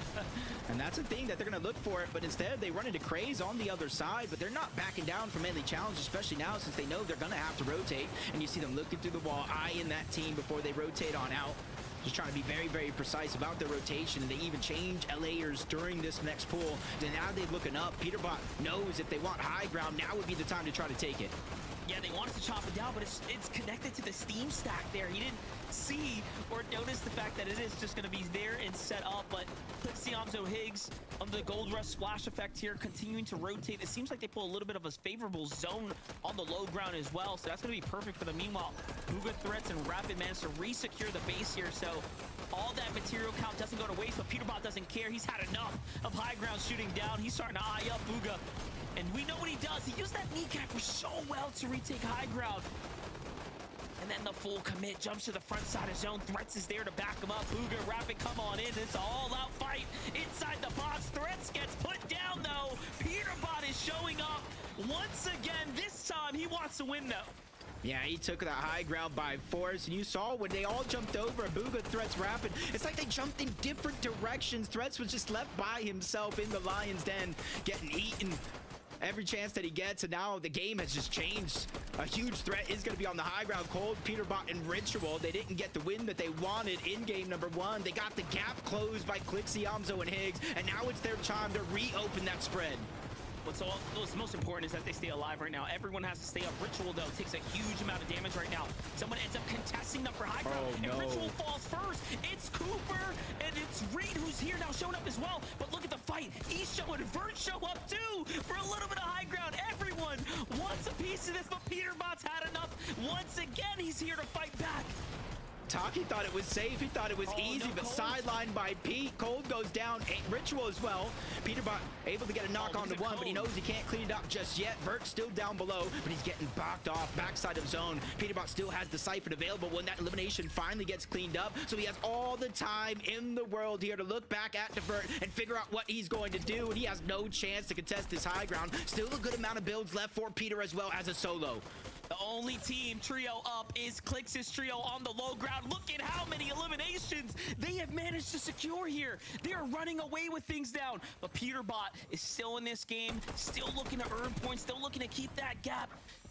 And that's the thing that they're going to look for it, but instead they run into Craze on the other side, but they're not backing down from any challenge, especially now since they know they're going to have to rotate. And you see them looking through the wall, eyeing that team before they rotate on out. Just trying to be very, very precise about their rotation, and they even change LAers during this next pool. Then now they're looking up. Peterbot knows if they want high ground, now would be the time to try to take it. Yeah, they wanted to chop it down, but it's connected to the steam stack there. He didn't see or notice the fact that it is just going to be there and set up, but let's see Yamzo Higgs under the Gold Rush splash effect here, continuing to rotate. It seems like they pull a little bit of a favorable zone on the low ground as well, so that's going to be perfect for them. Meanwhile, Booga, Threats, and Rapid managed to re-secure the base here, so all that material count doesn't go to waste, but Peterbot doesn't care. He's had enough of high ground shooting down. He's starting to eye up Booga. And we know what he does. He used that kneecapper so well to retake high ground. And then the full commit jumps to the front side of zone. Threats is there to back him up. Booga, Rapid, come on in. It's an all-out fight inside the box. Threats gets put down, though. Peterbot is showing up once again. This time, he wants to win, though. Yeah, he took that high ground by force, and you saw when they all jumped over, Booga, Threats, Rapid, it's like they jumped in different directions. Threats was just left by himself in the lion's den, getting eaten. every chance that he gets, and now the game has just changed. A huge threat is going to be on the high ground. Cold, Peterbot, and Ritual. They didn't get the win that they wanted in game number 1. They got the gap closed by Clix, Yamzo, and Higgs, and now it's their time to reopen that spread. What's most important is that they stay alive right now. Everyone has to stay up. Ritual, though, takes a huge amount of damage right now. Someone ends up contesting them for high ground, and Ritual falls first. It's Cooper, and it's Reed who's here now, showing up as well. But look at the fight. Isho and Vert show up, too, for a little bit of high ground. Everyone wants a piece of this, but Peterbot's had enough. Once again, he's here to fight back. Taki thought it was safe. He thought it was easy, but sidelined by Pete. Cold goes down. Ritual as well. Peterbot able to get a knock on the one, but he knows he can't clean it up just yet. Vert's still down below, but he's getting backed off backside of zone. Peterbot still has the Siphon available when that elimination finally gets cleaned up, so he has all the time in the world here to look back at the Vert and figure out what he's going to do, and he has no chance to contest this high ground. Still a good amount of builds left for Peter as well as a solo. The only team trio up is Clix's trio on the low ground. Look at how many eliminations they have managed to secure here. They are running away with things down. But Peterbot is still in this game, still looking to earn points, still looking to keep that gap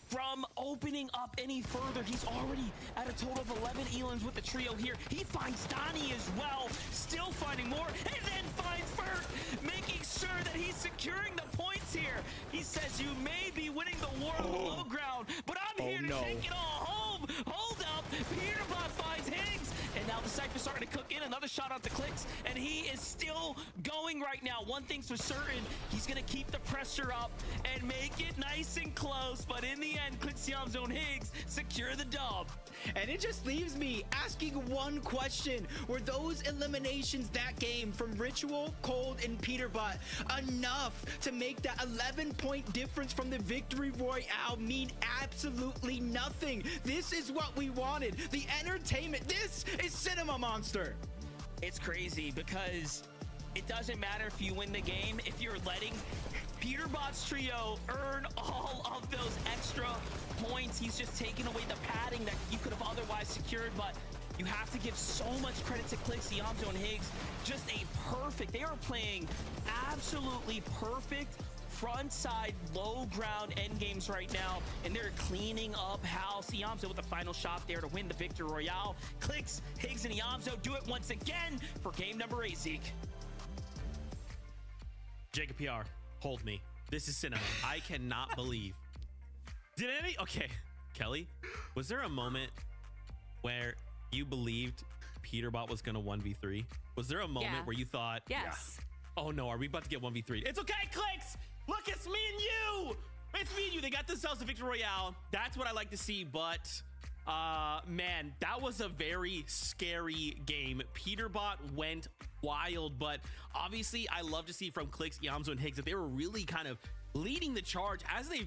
from opening up any further. He's already at a total of 11 elims with the trio here. He finds Donnie as well, still finding more, and then finds Vert, making sure that he's securing the points here. He says, you may be winning the war on the low ground, but I'm here to take it all home. Hold up, Peterbot finds Higgs, and now the Cypher's starting to cook in. Another shot out the Clix, and he is still going right now. One thing's for certain, he's gonna keep the pressure up and make it nice and close, but in the end, Clix, Yamzo, and Higgs secure the dub. And it just leaves me asking one question. Were those eliminations that game from Ritual, Cold, and Peterbot enough to make that 11-point difference from the Victory Royale mean absolutely nothing? This is what we wanted. The entertainment. This is Cinema Monster. It's crazy because it doesn't matter if you win the game, if you're letting Peterbot's trio earn all of those extra points. He's just taking away the padding that you could have otherwise secured, but you have to give so much credit to Clix, Yamzo, and Higgs. Just a perfect, they are playing absolutely perfect front side low ground end games right now, and they're cleaning up house. Yamzo with the final shot there to win the Victory Royale. Clix, Higgs, and Yamzo do it once again for game number 8, Zeke. Jacob PR, hold me. This is cinema. I cannot believe. Okay, Kelly, was there a moment where you believed Peterbot was gonna 1v3? Was there a moment where you thought, yes, oh no, are we about to get 1v3? It's okay, Clix! Look, it's me and you! It's me and you. They got themselves a Victory Royale. That's what I like to see, but man, that was a very scary game. Peterbot went wild, but obviously I love to see from Clix, Yamzo, and Higgs that they were really kind of leading the charge as they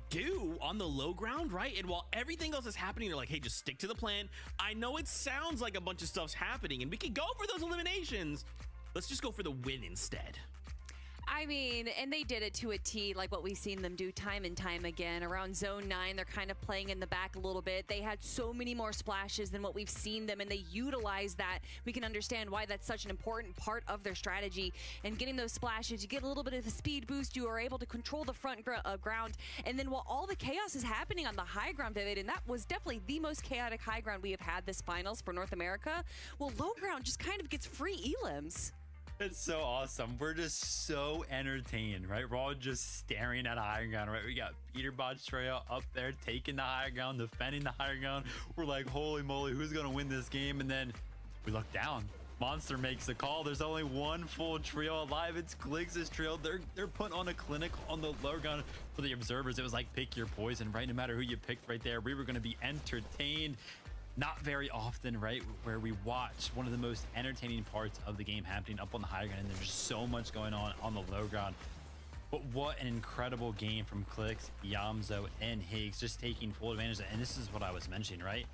do on the low ground, right? And while everything else is happening, they're like, hey, just stick to the plan. I know it sounds like a bunch of stuff's happening and we could go for those eliminations. Let's just go for the win instead. I mean, and they did it to a T, like what we've seen them do time and time again. Around zone 9, they're kind of playing in the back a little bit. They had so many more splashes than what we've seen them, and they utilize that. We can understand why that's such an important part of their strategy. And getting those splashes, you get a little bit of a speed boost. You are able to control the front ground. And then while all the chaos is happening on the high ground, Vivid, and that was definitely the most chaotic high ground we have had this finals for North America, well, low ground just kind of gets free elims. It's so awesome. We're just so entertained, right? We're all just staring at a higher ground, right? We got Peterbot's trio up there taking the higher ground, defending the higher ground. We're like, holy moly, who's going to win this game? And then we look down. Monster makes the call. There's only one full trio alive. It's Clix's trio. They're putting on a clinic on the low ground. For the observers, it was like pick your poison, right? No matter who you picked right there, we were going to be entertained. Not very often, right, where we watch one of the most entertaining parts of the game happening up on the high ground, and there's so much going on the low ground. But what an incredible game from Clix, Yamzo, and Higgs, just taking full advantage of it. And this is what I was mentioning, right?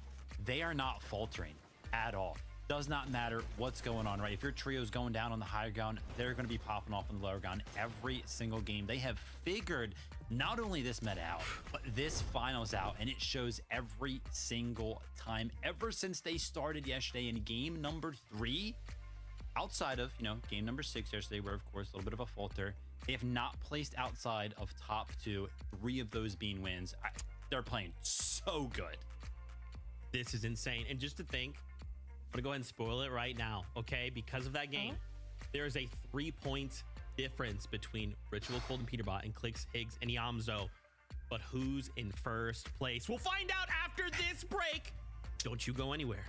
They are not faltering at all. Does not matter what's going on, right? If your trio's going down on the high ground, they're going to be popping off on the lower ground every single game. They have figured not only this meta out, but this finals out, and it shows every single time ever since they started yesterday in game number 3. outside of, game number 6 yesterday, where, of course, a little bit of a falter, they have not placed outside of top 2, 3 of those being wins. They're playing so good. This is insane. And just to think, I'm gonna go ahead and spoil it right now, okay? Because of that game, there is a 3-point difference between Ritual Cold and Peterbot and Clicks, Higgs, and Yamzo. But who's in first place? We'll find out after this break. Don't you go anywhere.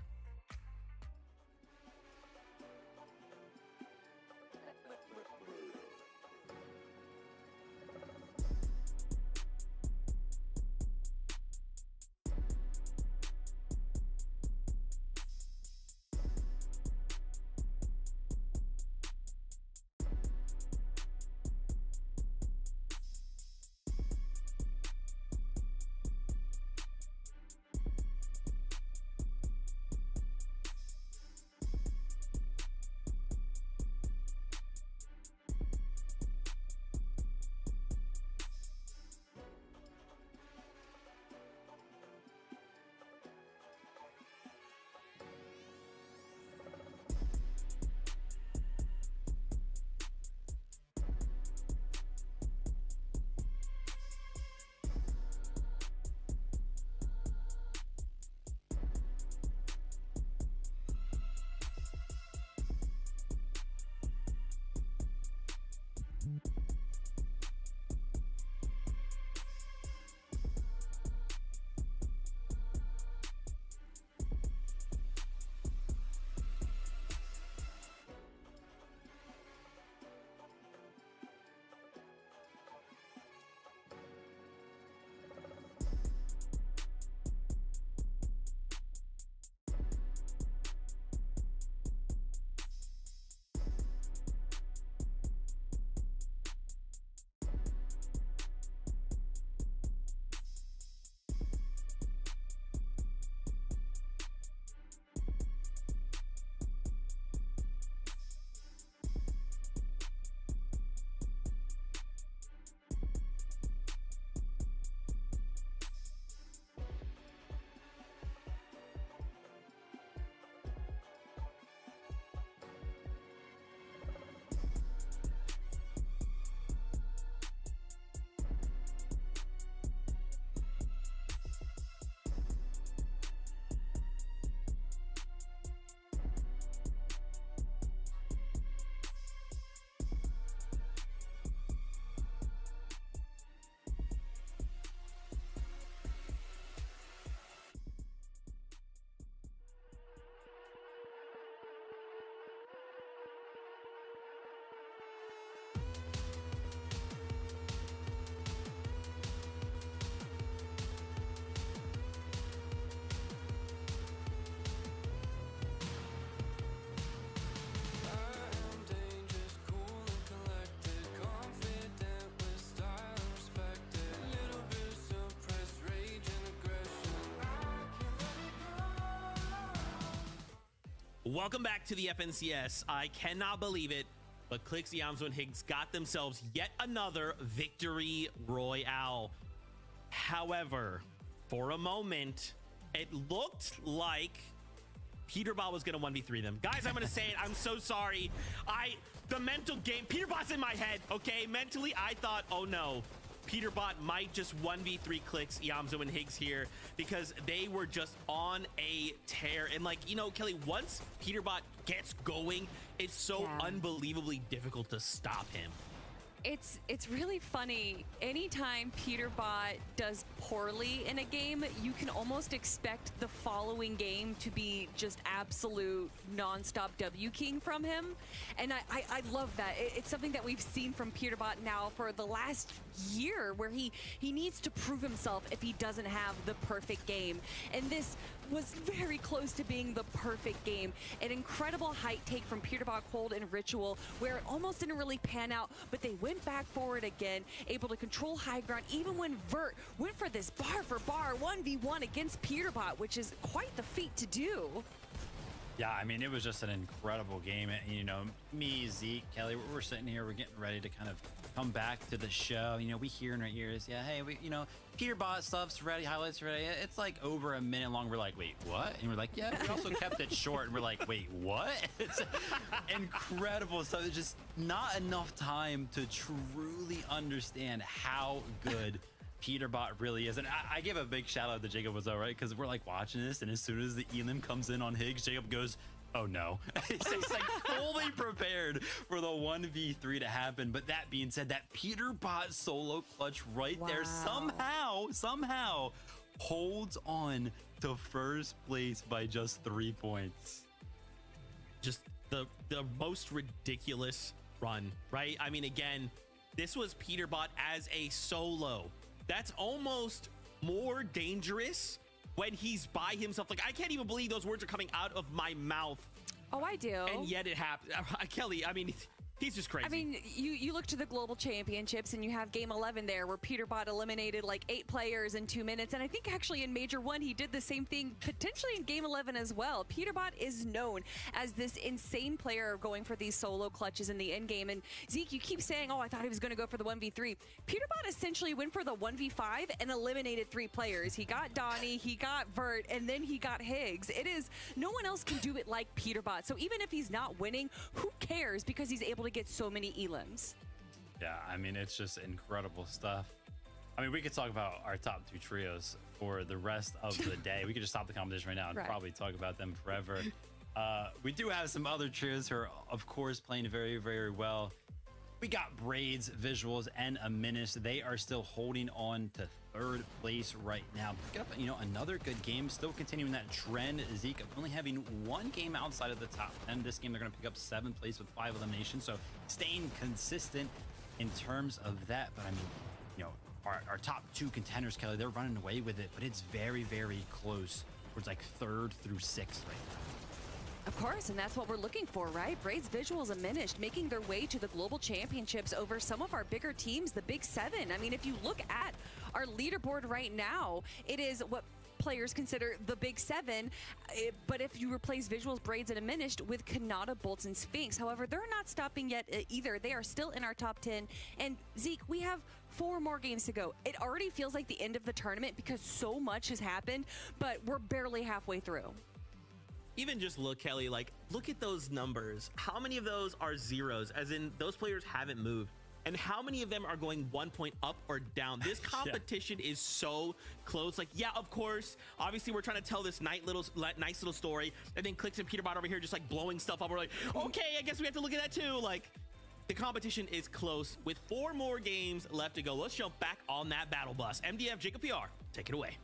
Welcome back to the FNCS. I cannot believe it, but Clicks, Yamzo, and Higgs got themselves yet another victory royale. However, for a moment, it looked like Peterbot was going to 1v3 them. Guys, I'm going to say it. I'm so sorry. The mental game, Peterbot's in my head, okay? Mentally, I thought, oh no, Peterbot might just 1v3 Clicks, Yamzo, and Higgs here because they were just on a tear. And like, Kelly, once Peterbot gets going, it's so unbelievably difficult to stop him. It's really funny. Anytime Peterbot does poorly in a game, you can almost expect the following game to be just absolute nonstop W king from him. And I love that. It's something that we've seen from Peterbot now for the last year, where he needs to prove himself if he doesn't have the perfect game. And this was very close to being the perfect game. An incredible height take from Peterbot, Cold, and Ritual, where it almost didn't really pan out, but they went back forward again, able to control high ground, even when Vert went for this bar for bar 1v1 against Peterbot, which is quite the feat to do. Yeah, I mean, it was just an incredible game. And, you know, me, Zeke, Kelly, we're sitting here, we're getting ready to kind of come back to the show. You know, we hear in our ears, yeah, hey, you know, Peterbot stuff's ready, highlights ready. It's like over a minute long. We're like, wait, what? And we're like, yeah, we also kept it short. And we're like, wait, what? It's incredible stuff. It's just not enough time to truly understand how good Peterbot really is. And I give a big shout out to Jacob Wazzo, right? Because we're like watching this, and as soon as the elim comes in on Higgs, Jacob goes, oh no. He's like fully prepared for the 1v3 to happen. But that being said, that Peterbot solo clutch right there somehow holds on to first place by just 3 points. Just the most ridiculous run, right? I mean, again, this was Peterbot as a solo. That's almost more dangerous when he's by himself. Like, I can't even believe those words are coming out of my mouth. Oh, I do. And yet it happened. Kelly, I mean, he's just crazy. I mean, you look to the global championships and you have game 11 there where Peterbot eliminated like 8 players in 2 minutes. And I think actually in Major 1, he did the same thing potentially in game 11 as well. Peterbot is known as this insane player going for these solo clutches in the end game. And Zeke, you keep saying, oh, I thought he was going to go for the 1v3. Peterbot essentially went for the 1v5 and eliminated 3 players. He got Donnie, he got Vert, and then he got Higgs. It is, no one else can do it like Peterbot. So even if he's not winning, who cares? Because he's able to get so many elims. Yeah, I mean, it's just incredible stuff. I mean, we could talk about our top 2 trios for the rest of the day. We could just stop the competition right now and probably talk about them forever. We do have some other trios who are, of course, playing very, very well. We got Braids, Visuals, and a Menace. They are still holding on to 3rd place right now. Pick up, you know, another good game. Still continuing that trend. Zeke only having 1 game outside of the top 10. This game, they're going to pick up 7th place with 5 eliminations. So staying consistent in terms of that. But I mean, you know, our top 2 contenders, Kelly, they're running away with it. But it's very, very close. Towards like 3rd through 6th right now. Of course, and that's what we're looking for, right? Braids, Visuals, and Diminished making their way to the global championships over some of our bigger teams, the Big 7. I mean, if you look at our leaderboard right now, it is what players consider the Big 7, but if you replace Visuals, Braids, and Diminished with Kanata, Bolts, and Sphinx, however, they're not stopping yet either. They are still in our top 10. And Zeke, we have 4 more games to go. It already feels like the end of the tournament because so much has happened, but we're barely halfway through. Even just look, Kelly, like, look at those numbers. How many of those are zeros, as in those players haven't moved? And how many of them are going 1 point up or down? This competition is so close. Like, yeah, of course, obviously we're trying to tell this nice little story, and then Clicks and Peterbot over here just like blowing stuff up. We're like, okay, I guess we have to look at that too. Like, the competition is close with 4 more games left to go. Let's jump back on that battle bus. MDF, Jacob PR, take it away.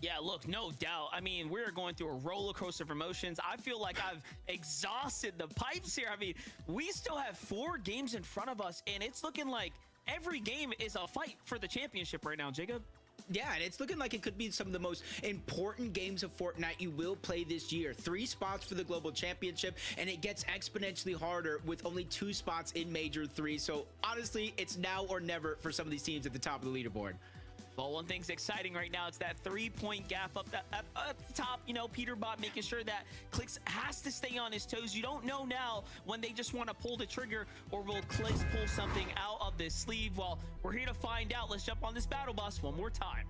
Yeah, look, no doubt. I mean, we're going through a roller coaster of emotions. I feel like I've exhausted the pipes here. I mean, we still have 4 games in front of us, and it's looking like every game is a fight for the championship right now, Jacob. Yeah, and it's looking like it could be some of the most important games of Fortnite you will play this year. 3 spots for the global championship, and it gets exponentially harder with only 2 spots in Major 3. So honestly, it's now or never for some of these teams at the top of the leaderboard. Well, one thing's exciting right now, it's that 3-point gap up at the top. You know, Peterbot making sure that Clicks has to stay on his toes. You don't know now when they just want to pull the trigger, or will Clicks pull something out of this sleeve? Well, we're here to find out. Let's jump on this battle bus one more time.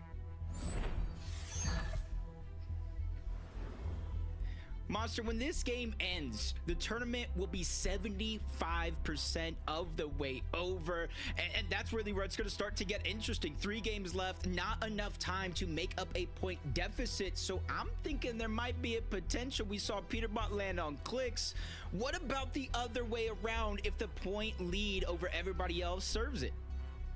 Monster, when this game ends, the tournament will be 75% of the way over. And that's really where it's going to start to get interesting. 3 games left, not enough time to make up a point deficit. So I'm thinking there might be a potential. We saw Peterbot land on Clicks. What about the other way around if the point lead over everybody else serves it?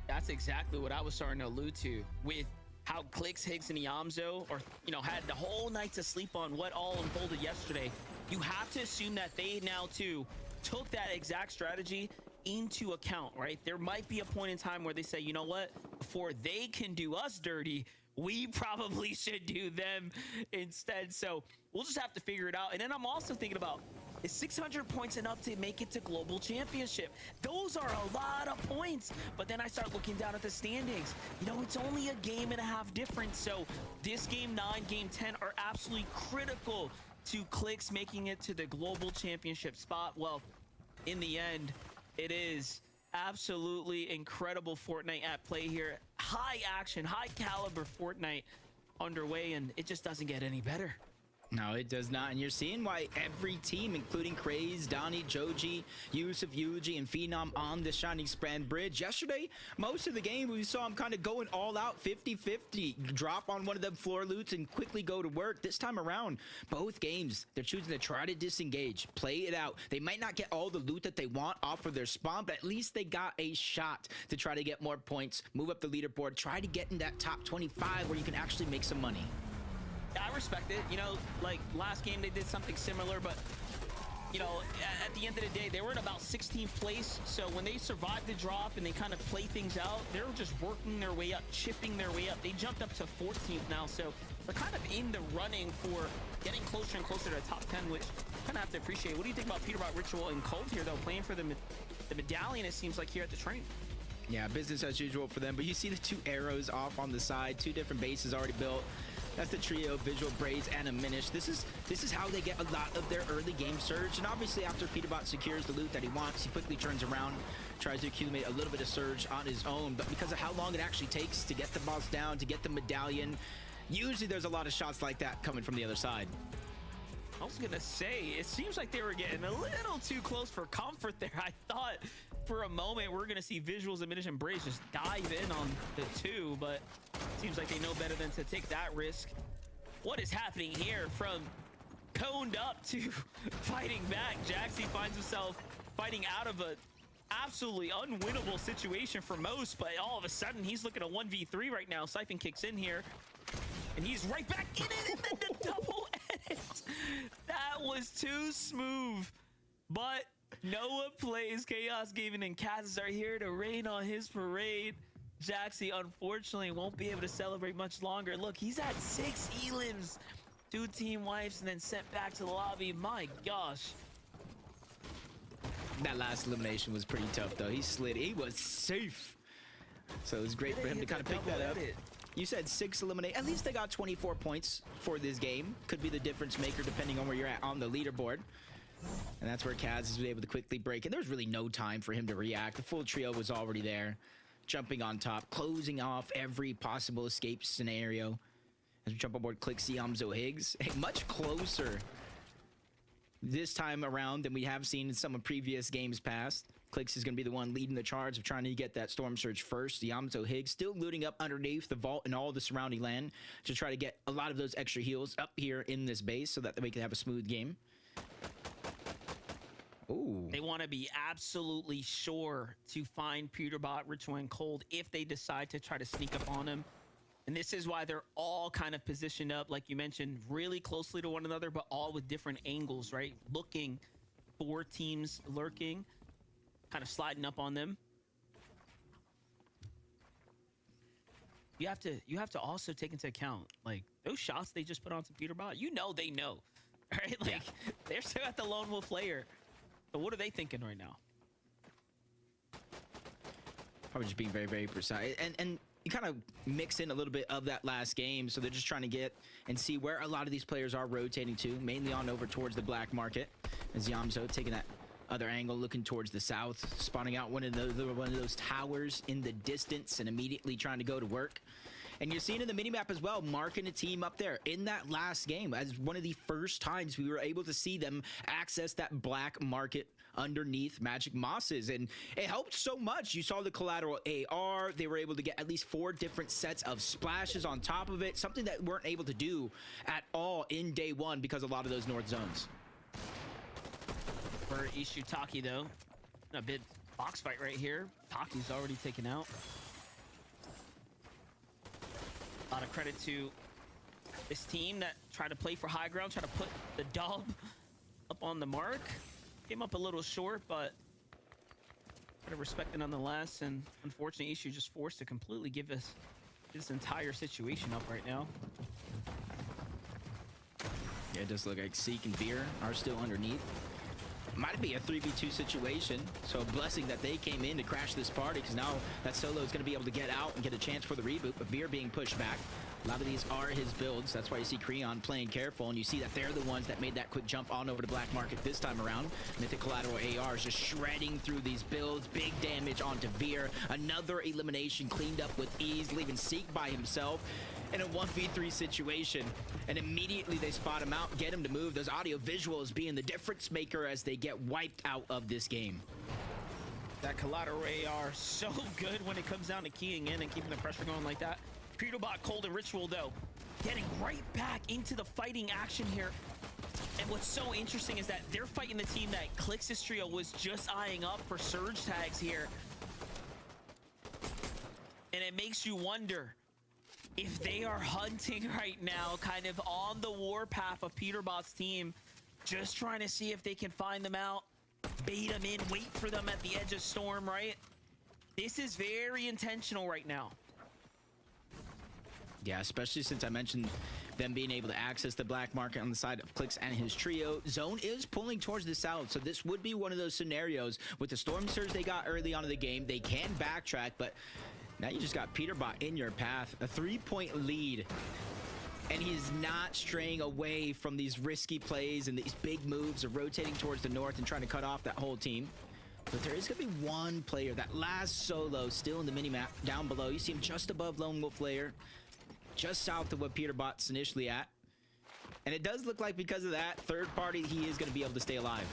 That's exactly what I was starting to allude to with how Clicks, Higgs, and Iamzo, or, you know, had the whole night to sleep on what all unfolded yesterday. You have to assume that they now, too, took that exact strategy into account, right? There might be a point in time where they say, you know what? Before they can do us dirty, we probably should do them instead. So we'll just have to figure it out. And then I'm also thinking about, is 600 points enough to make it to global championship? Those are a lot of points. But then I start looking down at the standings. You know, it's only a game and a half difference. So this game 9, game 10 are absolutely critical to Clicks making it to the global championship spot. Well, in the end, it is absolutely incredible Fortnite at play here. High action, high caliber Fortnite underway, and it just doesn't get any better. No, it does not. And you're seeing why every team, including Craze, Donnie, Joji, Yusuf, Yuji, and Phenom on the Shining Strand Bridge. Yesterday, most of the game, we saw him kind of going all out 50-50. Drop on one of them floor loots and quickly go to work. This time around, both games, they're choosing to try to disengage, play it out. They might not get all the loot that they want off of their spawn, but at least they got a shot to try to get more points, move up the leaderboard, try to get in that top 25 where you can actually make some money. I respect it. You know, like last game they did something similar, but you know, at the end of the day, they were in about 16th place. So when they survived the drop and they kind of play things out, they were just working their way up, chipping their way up. They jumped up to 14th now, so they're kind of in the running for getting closer and closer to the top 10, which I kind of have to appreciate. What do you think about Peterbot, Ritual, and Cold here, though, playing for the medallion, it seems like, here at the train? Yeah, business as usual for them, but you see the two arrows off on the side, two different bases already built. That's the trio, Visual, Braze, and Aminish. This is how they get a lot of their early game surge. And obviously, after Peterbot secures the loot that he wants, he quickly turns around, tries to accumulate a little bit of surge on his own. But because of how long it actually takes to get the boss down, to get the medallion, usually there's a lot of shots like that coming from the other side. I was gonna say, it seems like they were getting a little too close for comfort there. I thought for a moment we're gonna see Visuals, Aminish, and Braze just dive in on the two, but seems like they know better than to take that risk. What is happening here from coned up to fighting back? Jaxie finds himself fighting out of a absolutely unwinnable situation for most, but all of a sudden he's looking at 1v3 right now. Siphon kicks in here and he's right back in it, and then the double edit. That was too smooth, but Noah plays, Chaos Gaming and Kaz are here to rain on his parade. Jaxie, unfortunately, won't be able to celebrate much longer. Look, he's at 6 elims, 2 team wipes, and then sent back to the lobby. My gosh. That last elimination was pretty tough, though. He slid. He was safe. So it was great for him to kind of pick that up. You said 6 eliminate. At least they got 24 points for this game. Could be the difference maker depending on where you're at on the leaderboard. And that's where Kaz is able to quickly break. And there was really no time for him to react. The full trio was already there. Jumping on top, closing off every possible escape scenario. As we jump aboard Click Yamzo Higgs. Hey, much closer this time around than we have seen in some of previous games past. Clicks is going to be the one leading the charge of trying to get that Storm Surge first. Yamzo Higgs still looting up underneath the vault and all the surrounding land to try to get a lot of those extra heals up here in this base so that we can have a smooth game. Ooh. They want to be absolutely sure to find Peterbot, Ritual, and Cold if they decide to try to sneak up on him. And this is why they're all kind of positioned up, like you mentioned, really closely to one another, but all with different angles, right? Looking for teams lurking, kind of sliding up on them. You have to also take into account, like, those shots they just put on to Peterbot, you know they know, right? Like, yeah. They're still at the Lone Wolf layer. So what are they thinking right now? Probably just being very, very precise. And you kind of mix in a little bit of that last game, so they're just trying to get and see where a lot of these players are rotating to, mainly on over towards the black market. As Yamzo taking that other angle, looking towards the south, spawning out one of those towers in the distance and immediately trying to go to work. And you're seeing in the minimap as well, marking a team up there in that last game as one of the first times we were able to see them access that black market underneath Magic Mosses. And it helped so much. You saw the collateral AR. They were able to get at least 4 different sets of splashes on top of it, something that weren't able to do at all in day 1 because of a lot of those north zones. For Ishu Taki, though, a big box fight right here. Taki's already taken out. A lot of credit to this team that tried to play for high ground, try to put the dub up on the mark. Came up a little short, but gotta respect it nonetheless. And unfortunately, Ishu just forced to completely give us this entire situation up right now. Yeah, it does look like Seek and Veer are still underneath. Might be a 3v2 situation, so a blessing that they came in to crash this party, because now that Solo is going to be able to get out and get a chance for the reboot, but Veer being pushed back. A lot of these are his builds. That's why you see Creon playing careful, and you see that they're the ones that made that quick jump on over to Black Market this time around. Mythic Collateral AR is just shredding through these builds. Big damage onto Veer. Another elimination cleaned up with ease, leaving Seek by himself in a 1v3 situation. And immediately they spot him out, get him to move. Those audio visuals being the difference maker as they get wiped out of this game. That Collateral AR so good when it comes down to keying in and keeping the pressure going like that. Peterbot, Cold, and Ritual, though, getting right back into the fighting action here. And what's so interesting is that they're fighting the team that Clix's trio was just eyeing up for surge tags here. And it makes you wonder if they are hunting right now, kind of on the warpath of Peterbot's team, just trying to see if they can find them out, bait them in, wait for them at the edge of Storm, right? This is very intentional right now. Yeah, especially since I mentioned them being able to access the Black Market on the side of Clix and his trio. Zone is pulling towards the south, so this would be one of those scenarios with the Storm Surge they got early on in the game. They can backtrack, but now you just got Peterbot in your path. A 3-point lead, and he's not straying away from these risky plays and these big moves of rotating towards the north and trying to cut off that whole team. But there is going to be one player, that last solo, still in the minimap down below. You see him just above Lone Wolf Lair, just south of what Peterbot's initially at. And it does look like because of that third party, he is going to be able to stay alive.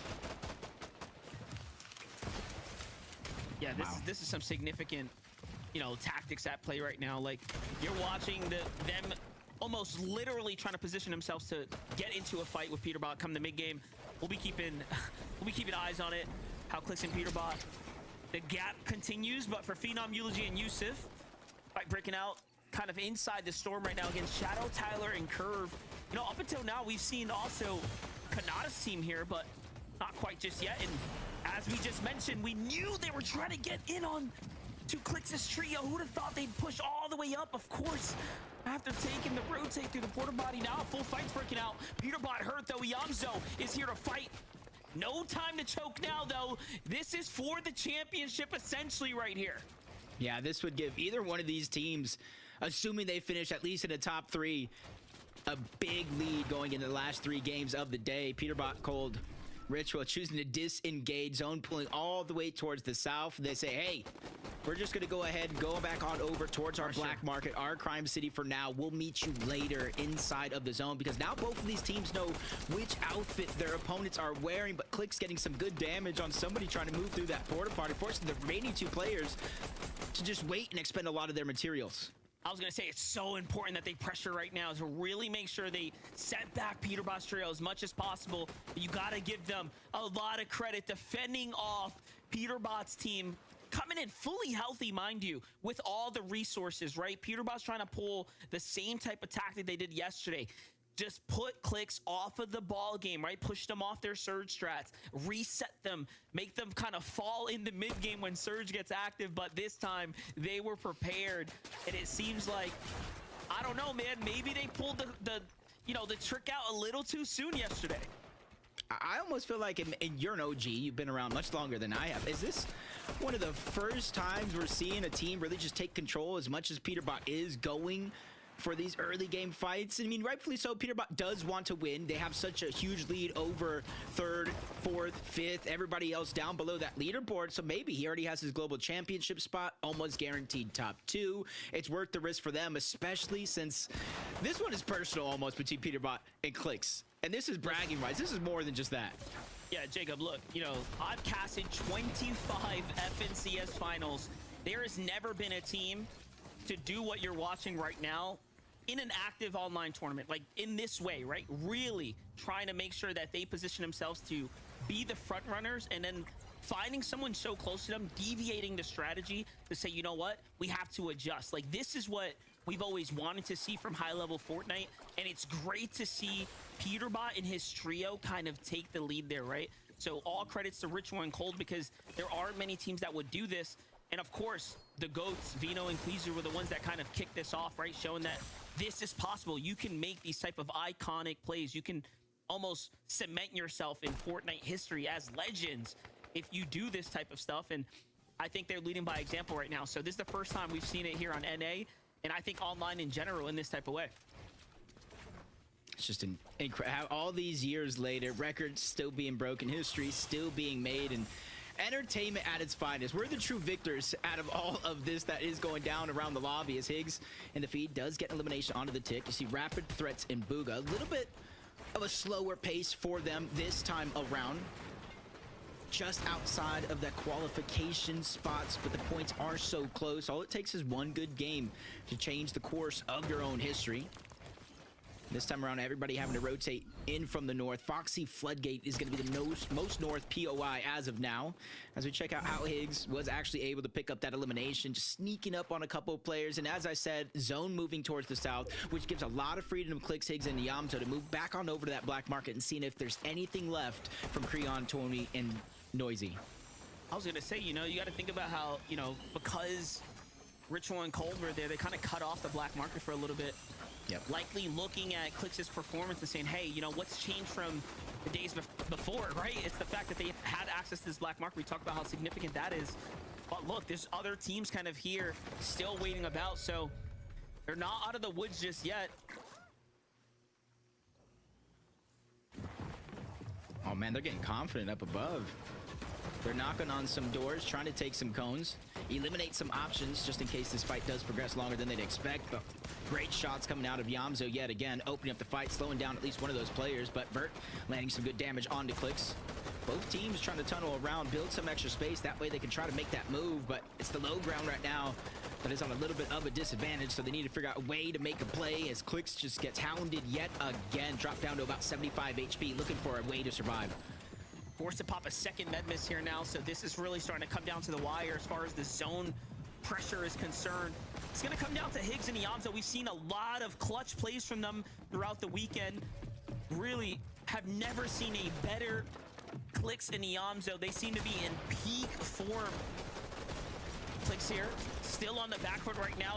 Yeah, this is some significant, you know, tactics at play right now. Like, you're watching them almost literally trying to position themselves to get into a fight with Peterbot come the mid game. We'll be keeping eyes on it. How Clix and Peterbot, the gap continues, but for Phenom, Eulogy, and Yusuf, fight breaking out kind of inside the Storm right now against Shadow, Tyler, and Curve. You know, up until now, we've seen also Kanata's team here, but not quite just yet. And as we just mentioned, we knew they were trying to get in on to Clix's trio. Who'd have thought they'd push all the way up? Of course, after taking the rotate through the porta body, now a full fight's breaking out. Peterbot hurt, though. Yamzo is here to fight. No time to choke now, though. This is for the championship, essentially, right here. Yeah, this would give either one of these teams, assuming they finish at least in the top 3, a big lead going into the last 3 games of the day. Peterbot, Cold, Ritual choosing to disengage. Zone pulling all the way towards the south. They say, hey, we're just going to go ahead and go back on over towards our Black Market, our crime city for now. We'll meet you later inside of the zone, because now both of these teams know which outfit their opponents are wearing. But Clix getting some good damage on somebody trying to move through that porta potty, forcing the remaining 2 players to just wait and expend a lot of their materials. I was going to say, it's so important that they pressure right now to really make sure they set back Peterbot's trio as much as possible. You got to give them a lot of credit defending off Peterbot's team, coming in fully healthy, mind you, with all the resources, right? Peterbot's trying to pull the same type of tactic they did yesterday. Just put Clix off of the ball game, right? Push them off their Surge strats, reset them, make them kind of fall in the mid game when Surge gets active. But this time they were prepared, and it seems like, I don't know, man, maybe they pulled the trick out a little too soon yesterday. I almost feel like you're an OG. You've been around much longer than I have. Is this one of the first times we're seeing a team really just take control as much as Peterbot is going for these early game fights? I mean, rightfully so, Peterbot does want to win. They have such a huge lead over 3rd, 4th, 5th, everybody else down below that leaderboard. So maybe he already has his global championship spot, almost guaranteed top 2. It's worth the risk for them, especially since this one is personal almost between Peterbot and Clix. And this is bragging rights. This is more than just that. Yeah, Jacob, look, you know, I've casted 25 FNCS finals. There has never been a team to do what you're watching right now in an active online tournament, like in this way, right? Really trying to make sure that they position themselves to be the front runners, and then finding someone so close to them, deviating the strategy to say, you know what, we have to adjust. Like, this is what we've always wanted to see from high-level Fortnite, and it's great to see Peterbot and his trio kind of take the lead there, right? So all credits to Ritual and Cold, because there aren't many teams that would do this. And of course, the GOATs, Vino and Queezer, were the ones that kind of kicked this off, right? Showing that this is possible. You can make these type of iconic plays. You can almost cement yourself in Fortnite history as legends if you do this type of stuff. And I think they're leading by example right now. So this is the first time we've seen it here on NA. and I think online in general in this type of way. It's just incredible. All these years later, records still being broken, history still being made, and entertainment at its finest. We're the true victors out of all of this that is going down around the lobby, as Higgs in the feed does get elimination onto the tick. You see Rapid Threats in Booga. A little bit of a slower pace for them this time around. Just outside of that qualification spots, but the points are so close. All it takes is one good game to change the course of your own history. This time around, everybody having to rotate in from the north. Foxy Floodgate is going to be the most north POI as of now. As we check out how Higgs was actually able to pick up that elimination, just sneaking up on a couple of players. And as I said, zone moving towards the south, which gives a lot of freedom to Clicks, Higgs, and Yamto to move back on over to that black market and seeing if there's anything left from Creon, Tony, and Noisy. I was going to say, you know, you got to think about how, you know, because Ritual and Cold were there, they kind of cut off the black market for a little bit. Yep. Likely looking at Clix' performance and saying, hey, you know, what's changed from the days before, right? It's the fact that they had access to this black market. We talked about how significant that is. But look, there's other teams kind of here still waiting about, so they're not out of the woods just yet. Oh man, they're getting confident up above. They're knocking on some doors, trying to take some cones, eliminate some options just in case this fight does progress longer than they'd expect. But great shots coming out of Yamzo yet again, opening up the fight, slowing down at least one of those players. But Vert landing some good damage onto Clicks. Both teams trying to tunnel around, build some extra space. That way they can try to make that move. But it's the low ground right now that is on a little bit of a disadvantage. So they need to figure out a way to make a play as Clicks just gets hounded yet again. Dropped down to about 75 HP, looking for a way to survive. Forced to pop a second med miss here now, so this is really starting to come down to the wire as far as the zone pressure is concerned. It's going to come down to Higgs and Yamzo. We've seen a lot of clutch plays from them throughout the weekend. Really have never seen a better Clicks and Yamzo. They seem to be in peak form. Clicks here, still on the back foot right now.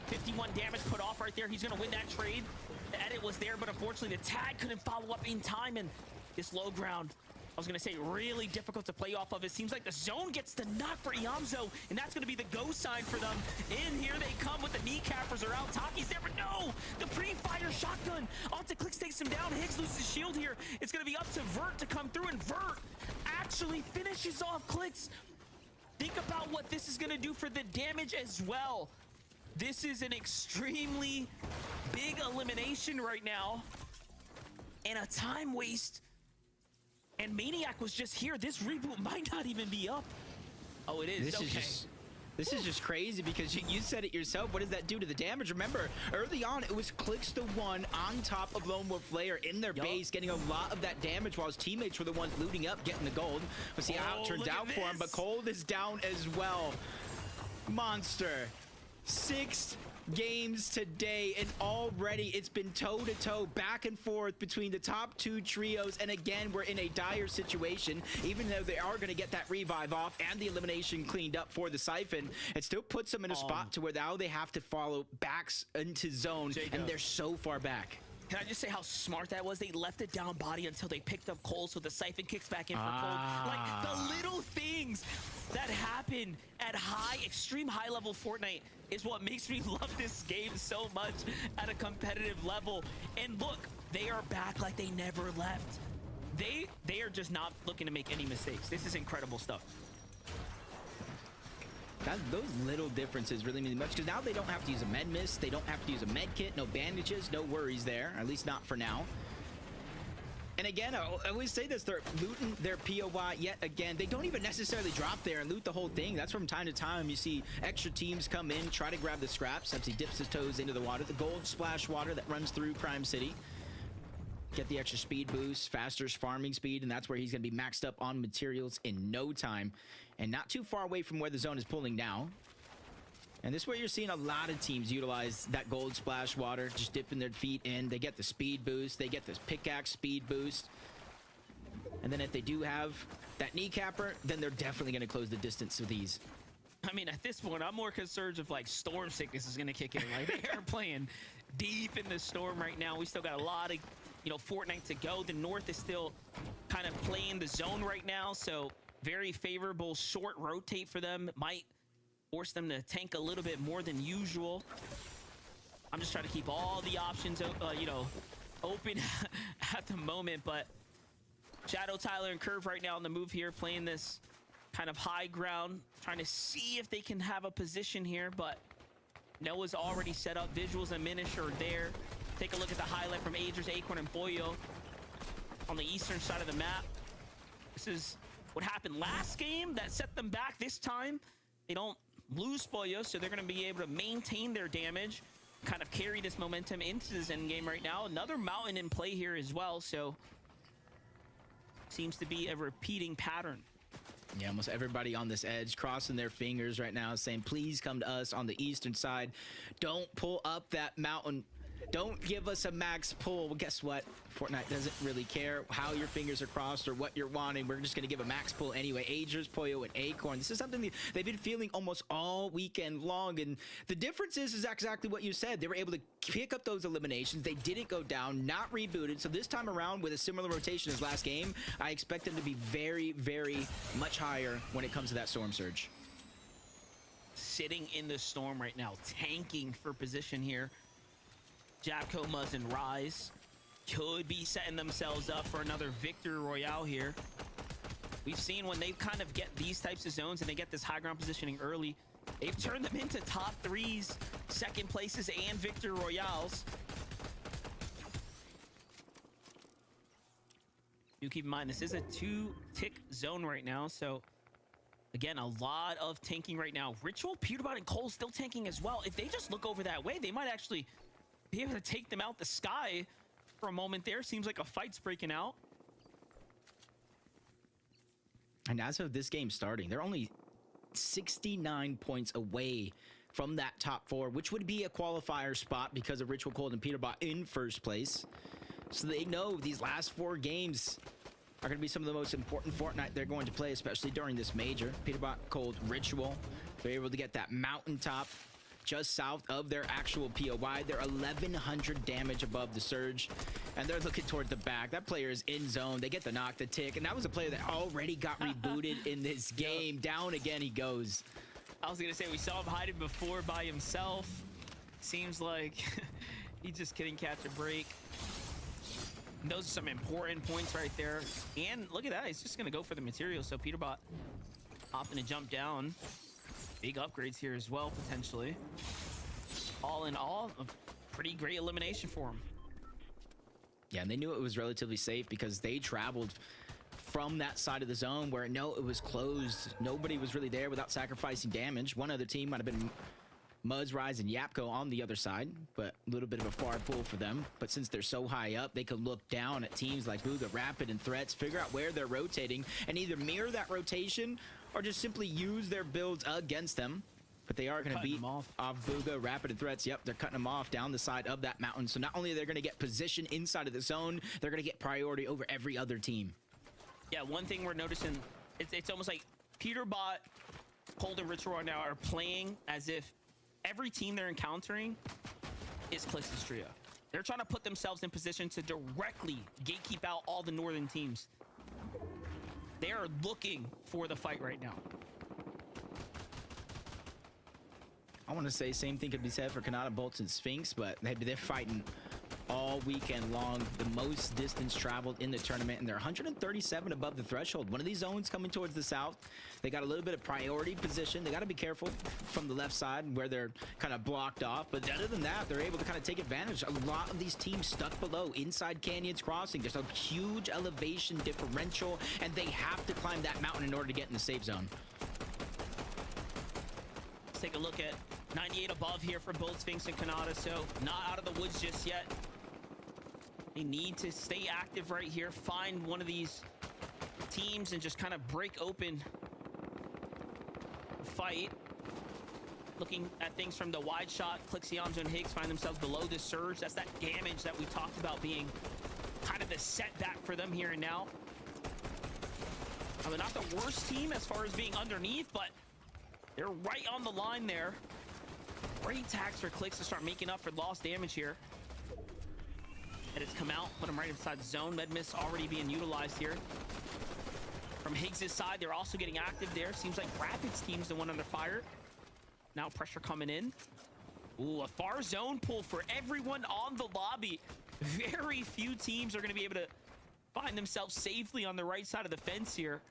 51 damage put off right there. He's going to win that trade. The edit was there, but unfortunately the tag couldn't follow up in time, and this low ground, I was going to say, really difficult to play off of. It seems like the zone gets the knock for Yamzo, and that's going to be the go sign for them. In here they come with the kneecappers are out. Taki's there, but no! The pre-fire shotgun onto Clicks takes him down. Higgs loses his shield here. It's going to be up to Vert to come through, and Vert actually finishes off Clicks. Think about what this is going to do for the damage as well. This is an extremely big elimination right now, and a time waste. And Maniac was just here. This reboot might not even be up. Oh, it is. This is just crazy because you said it yourself. What does that do to the damage? Remember, early on, it was Clicks the one on top of Lone Wolf Lair in their base, getting a lot of that damage while his teammates were the ones looting up, getting the gold. We'll see how it turns out for him, but Cold is down as well. Monster. 6 games today, and already it's been toe-to-toe, back and forth between the top 2 trios, and again, we're in a dire situation. Even though they are going to get that revive off and the elimination cleaned up for the Siphon, it still puts them in a spot to where now they have to follow backs into zone, and they're so far back. Can I just say how smart that was? They left it down body until they picked up Cole, so the Siphon kicks back in for Cole. Like, the little things that happen at extreme high level Fortnite is what makes me love this game so much at a competitive level. And look, they are back like they never left. They are just not looking to make any mistakes. This is incredible stuff. Those little differences really mean much, because now they don't have to use a med miss, they don't have to use a med kit, no bandages, no worries there, at least not for now. And again, I always say this, they're looting their POI yet again. They don't even necessarily drop there and loot the whole thing. That's from time to time you see extra teams come in, try to grab the scraps as he dips his toes into the water, the gold splash water that runs through Crime City. Get the extra speed boost, faster farming speed, and that's where he's going to be maxed up on materials in no time. And not too far away from where the zone is pulling now. And this is where you're seeing a lot of teams utilize that gold splash water, just dipping their feet in. They get the speed boost, they get this pickaxe speed boost. And then if they do have that kneecapper, then they're definitely going to close the distance with these. I mean, at this point, I'm more concerned if, like, storm sickness is going to kick in. Like, they are playing deep in the storm right now. We still got a lot of, you know, Fortnite to go. The North is still kind of playing the zone right now, so very favorable short rotate for them. Might force them to tank a little bit more than usual. I'm just trying to keep all the options, you know, open at the moment. But Shadow, Tyler, and Curve right now on the move here, playing this kind of high ground, trying to see if they can have a position here. But Noah's already set up. Visuals and Minish are there. Take a look at the highlight from Agers, Acorn, and Pollo on the eastern side of the map. This is what happened last game that set them back. This time, they don't lose Pollo, so they're going to be able to maintain their damage, kind of carry this momentum into this end game right now. Another mountain in play here as well, so seems to be a repeating pattern. Yeah, almost everybody on this edge crossing their fingers right now, saying, please come to us on the eastern side. Don't pull up that mountain. Don't give us a max pull. Well, guess what? Fortnite doesn't really care how your fingers are crossed or what you're wanting. We're just going to give a max pull anyway. Agers, Pollo, and Acorn. This is something they've been feeling almost all weekend long. And the difference is exactly what you said. They were able to pick up those eliminations. They didn't go down, not rebooted. So this time around, with a similar rotation as last game, I expect them to be very, very much higher when it comes to that storm surge. Sitting in the storm right now, tanking for position here. Jabco, Muzz, and Rise could be setting themselves up for another victory royale here. We've seen when they kind of get these types of zones and they get this high ground positioning early, they've turned them into top 3s, second places, and victory royales. Do keep in mind, this is a 2-tick zone right now, so again, a lot of tanking right now. Ritual, Pewterbot, and Cole still tanking as well. If they just look over that way, they might actually be able to take them out the sky for a moment there. Seems like a fight's breaking out. And as of this game starting, they're only 69 points away from that top 4, which would be a qualifier spot because of Ritual, Cold, and Pewterbot in first place. So they know these last 4 games are going to be some of the most important Fortnite they're going to play, especially during this major. Pewterbot, Cold, Ritual. They're able to get that mountaintop just south of their actual POI. They're 1,100 damage above the surge, and they're looking toward the back. That player is in zone. They get the knock, the tick, and that was a player that already got rebooted in this game. Down again he goes. I was going to say, we saw him hiding before by himself. Seems like he just couldn't catch a break. And those are some important points right there. And look at that. He's just going to go for the material. So Pewterbot opting to jump down. Big upgrades here as well, potentially. All in all, a pretty great elimination for him. Yeah, and they knew it was relatively safe because they traveled from that side of the zone where, no, it was closed. Nobody was really there without sacrificing damage. One other team might have been Muzz, Rise, and Yapko on the other side, but a little bit of a far pull for them. But since they're so high up, they could look down at teams like Booga, Rapid, and Threats, figure out where they're rotating, and either mirror that rotation or just simply use their builds against them. But they are going to beat off Booga, Rapid, and Threats. Yep, they're cutting them off down the side of that mountain. So not only are they going to get position inside of the zone, they're going to get priority over every other team. Yeah, one thing we're noticing, it's almost like Pewterbot, Cold, and Ritual now are playing as if every team they're encountering is Calix's trio. They're trying to put themselves in position to directly gatekeep out all the northern teams. They are looking for the fight right now. I want to say same thing could be said for Kanata, Bolts, and Sphinx, but they're fighting all weekend long. The most distance traveled in the tournament, and they're 137 above the threshold. One of these zones coming towards the south, they got a little bit of priority position. They got to be careful from the left side where they're kind of blocked off, but other than that, they're able to kind of take advantage. A lot of these teams stuck below inside Canyons Crossing. There's a huge elevation differential, and they have to climb that mountain in order to get in the safe zone. Let's take a look at 98 above here for both Sphinx and Kanata, so not out of the woods just yet. They need to stay active right here, find one of these teams and just kind of break open the fight. Looking at things from the wide shot, Clixions and Higgs find themselves below this surge. That's that damage that we talked about being kind of the setback for them here and now. They're not the worst team as far as being underneath, but they're right on the line there. Great tags for Clix to start making up for lost damage here. And it's come out, put him right inside the zone. Med Mist already being utilized here. From Higgs' side, they're also getting active there. Seems like Rapid's team's the one under fire. Now pressure coming in. Ooh, a far zone pull for everyone on the lobby. Very few teams are going to be able to find themselves safely on the right side of the fence here.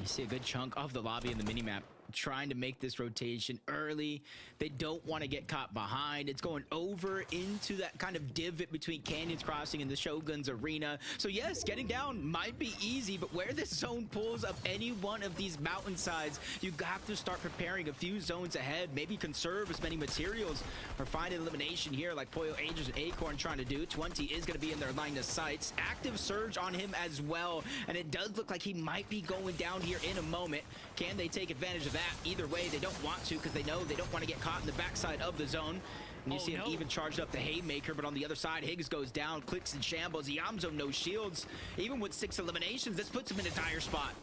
You see a good chunk of the lobby in the minimap trying to make this rotation early. They don't want to get caught behind. It's going over into that kind of divot between Canyons Crossing and the Shogun's Arena. So yes, getting down might be easy, but where this zone pulls up any one of these mountainsides, you have to start preparing a few zones ahead, maybe conserve as many materials or find an elimination here like Pollo Angels and Acorn trying to do. 20 is going to be in their line of sights. Active surge on him as well, and it does look like he might be going down here in a moment. Can they take advantage of that? Either way, they don't want to because they know they don't want to get caught in the backside of the zone. And you see him even charged up the Haymaker, but on the other side, Higgs goes down, clicks and shambles. Yamzo no shields. Even with 6 eliminations, this puts him in a dire spot.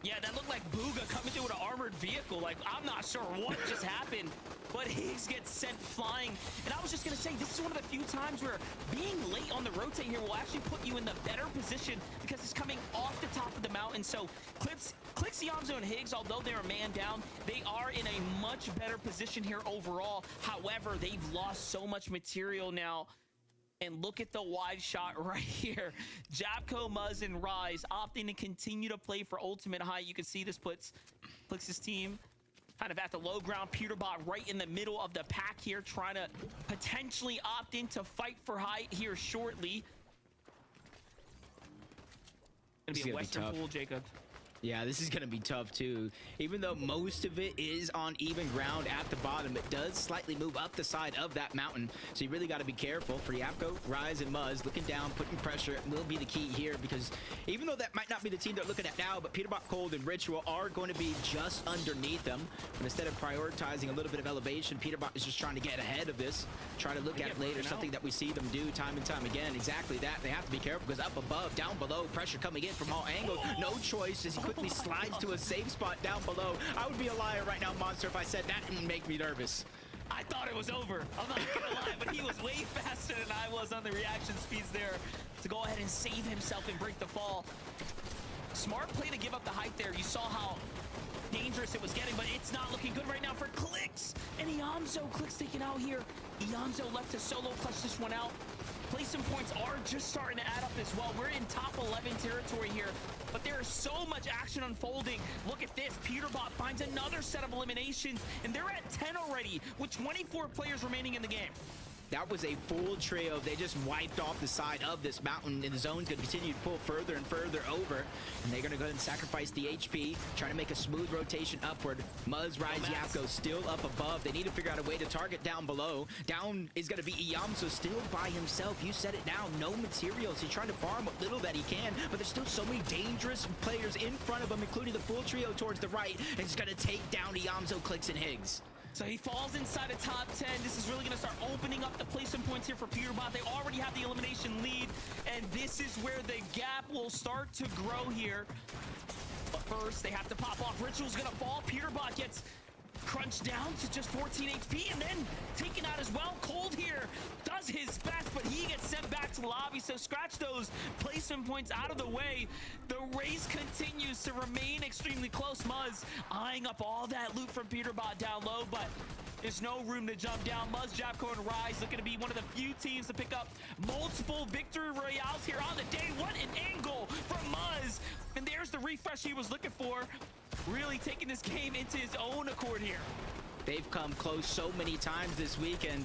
Yeah, that looked like Booga coming through with an armored vehicle. Like, I'm not sure what just happened, but Higgs gets sent flying. And I was just going to say, this is one of the few times where being late on the rotate here will actually put you in the better position because it's coming off the top of the mountain. So Clicks, Yamzo, and Higgs, although they're a man down, they are in a much better position here overall. However, they've lost so much material now. And look at the wide shot right here. Japco, Muzz, and Rise opting to continue to play for ultimate height. You can see this puts Clix's team kind of at the low ground. Peterbot right in the middle of the pack here, trying to potentially opt in to fight for height here shortly. Gonna be a Western pool, Jacob. Yeah, this is going to be tough too. Even though most of it is on even ground at the bottom, it does slightly move up the side of that mountain. So you really got to be careful. For Yapko, Rise, and Muzz, looking down, putting pressure will be the key here, because even though that might not be the team they're looking at now, but Peterbot, Cold, and Ritual are going to be just underneath them. And instead of prioritizing a little bit of elevation, Peterbot is just trying to get ahead of this, try to look at it later, something that we see them do time and time again. Exactly that. They have to be careful because up above, down below, pressure coming in from all angles. No choice as he quickly slides to a safe spot down below. I would be a liar right now, Monster, if I said that didn't make me nervous. I thought it was over. I'm not gonna lie, but he was way faster than I was on the reaction speeds there to go ahead and save himself and break the fall. Smart play to give up the height there. You saw how dangerous it was getting, but it's not looking good right now for Clicks. And Yamzo, Clicks taken out here. Yamzo left to solo clutch this one out. Placement points are just starting to add up as well. We're in top 11 territory here, but there is so much action unfolding. Look at this. Peterbot finds another set of eliminations, and they're at 10 already with 24 players remaining in the game. That was a full trio. They just wiped off the side of this mountain, and the zone's going to continue to pull further and further over. And they're going to go ahead and sacrifice the HP, trying to make a smooth rotation upward. Muzz, Rise, Yapko still up above. They need to figure out a way to target down below. Down is going to be Iyamso still by himself. You said it now, no materials. He's trying to farm what little that he can, but there's still so many dangerous players in front of him, including the full trio towards the right. And he's going to take down Iyamso, Clicks, and Higgs. So he falls inside a top 10. This is really going to start opening up the placement points here for Peterbot. They already have the elimination lead, and this is where the gap will start to grow here. But first, they have to pop off. Ritual's going to fall. Peterbot gets crunched down to just 14 HP and then taken out as well. Cold here does his best, but he gets sent back to the lobby. So scratch those placement points out of the way. The race continues to remain extremely close. Muzz eyeing up all that loot from Peterbot down low, but there's no room to jump down. Muzz, Japco, and Rise looking to be one of the few teams to pick up multiple victory royales here on the day. What an angle from Muzz. And there's the refresh he was looking for. Really taking this game into his own accord here. They've come close so many times this week, and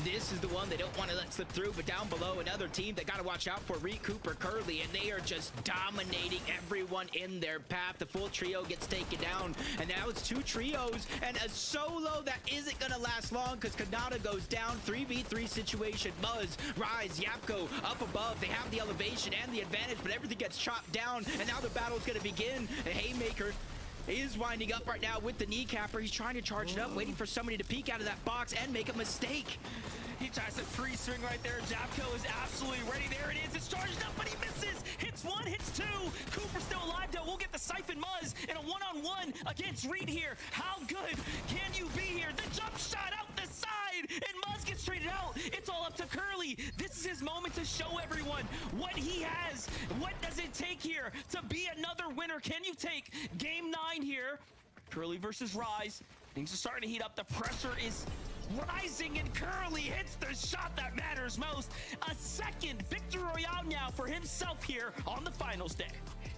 this is the one they don't want to let slip through. But down below, another team they got to watch out for, Reed, Cooper, Curly, and they are just dominating everyone in their path. The full trio gets taken down, and now it's 2 trios and a solo that isn't going to last long because Kanata goes down. 3v3 situation. Muzz, Rise, Yapko up above. They have the elevation and the advantage, but everything gets chopped down, and now the battle's going to begin. And Haymaker is winding up right now with the kneecapper. He's trying to charge it up, waiting for somebody to peek out of that box and make a mistake. He tries to free swing right there. Japco is absolutely ready. There it is. It's charged up, but he misses. Hits 1, hits 2. Cooper still alive, though. We'll get the Siphon Muzz in a one-on-one against Reed here. How good can you be here? The jump shot out the side, and Muzz gets traded out. It's all up to Curly. This is his moment to show everyone what he has. What does it take here to be another winner? Can you take game 9 here? Curly versus Rise. Things are starting to heat up. The pressure is rising, and Curly hits the shot that matters most. A second victory royale now for himself here on the finals day.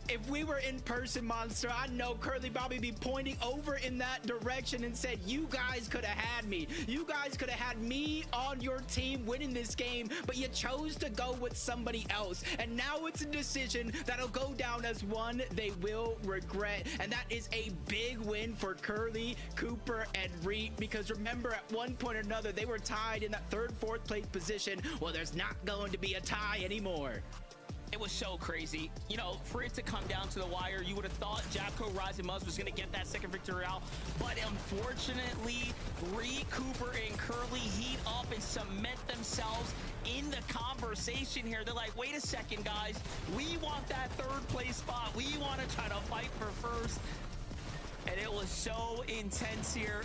If we were in person, Monster, I know Curly Bobby be pointing over in that direction and said, you guys could have had me. You guys could have had me on your team winning this game, but you chose to go with somebody else. And now it's a decision that'll go down as one they will regret. And that is a big win for Curly, Cooper, and Reet, because remember, at one point or another, they were tied in that third, fourth place position. Well, there's not going to be a tie anymore. It was so crazy. You know, for it to come down to the wire, you would have thought Jabco, Rise, and Muzz was going to get that second victory out. But unfortunately, Reed, Cooper, and Curly heat up and cement themselves in the conversation here. They're like, wait a second, guys. We want that third place spot. We want to try to fight for first. And it was so intense here.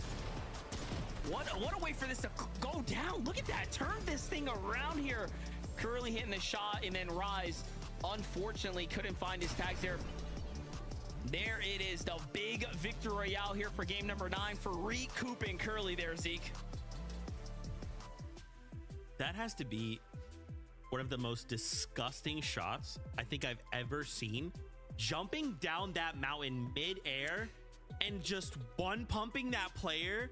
What a way for this to go down. Look at that. Turn this thing around here. Curly hitting the shot, and then Rise unfortunately couldn't find his tags there. There it is, the big victory royale here for game number 9 for Reed, Coop, and Curly there, Zeke. That has to be one of the most disgusting shots I think I've ever seen. Jumping down that mountain mid-air and just one pumping that player.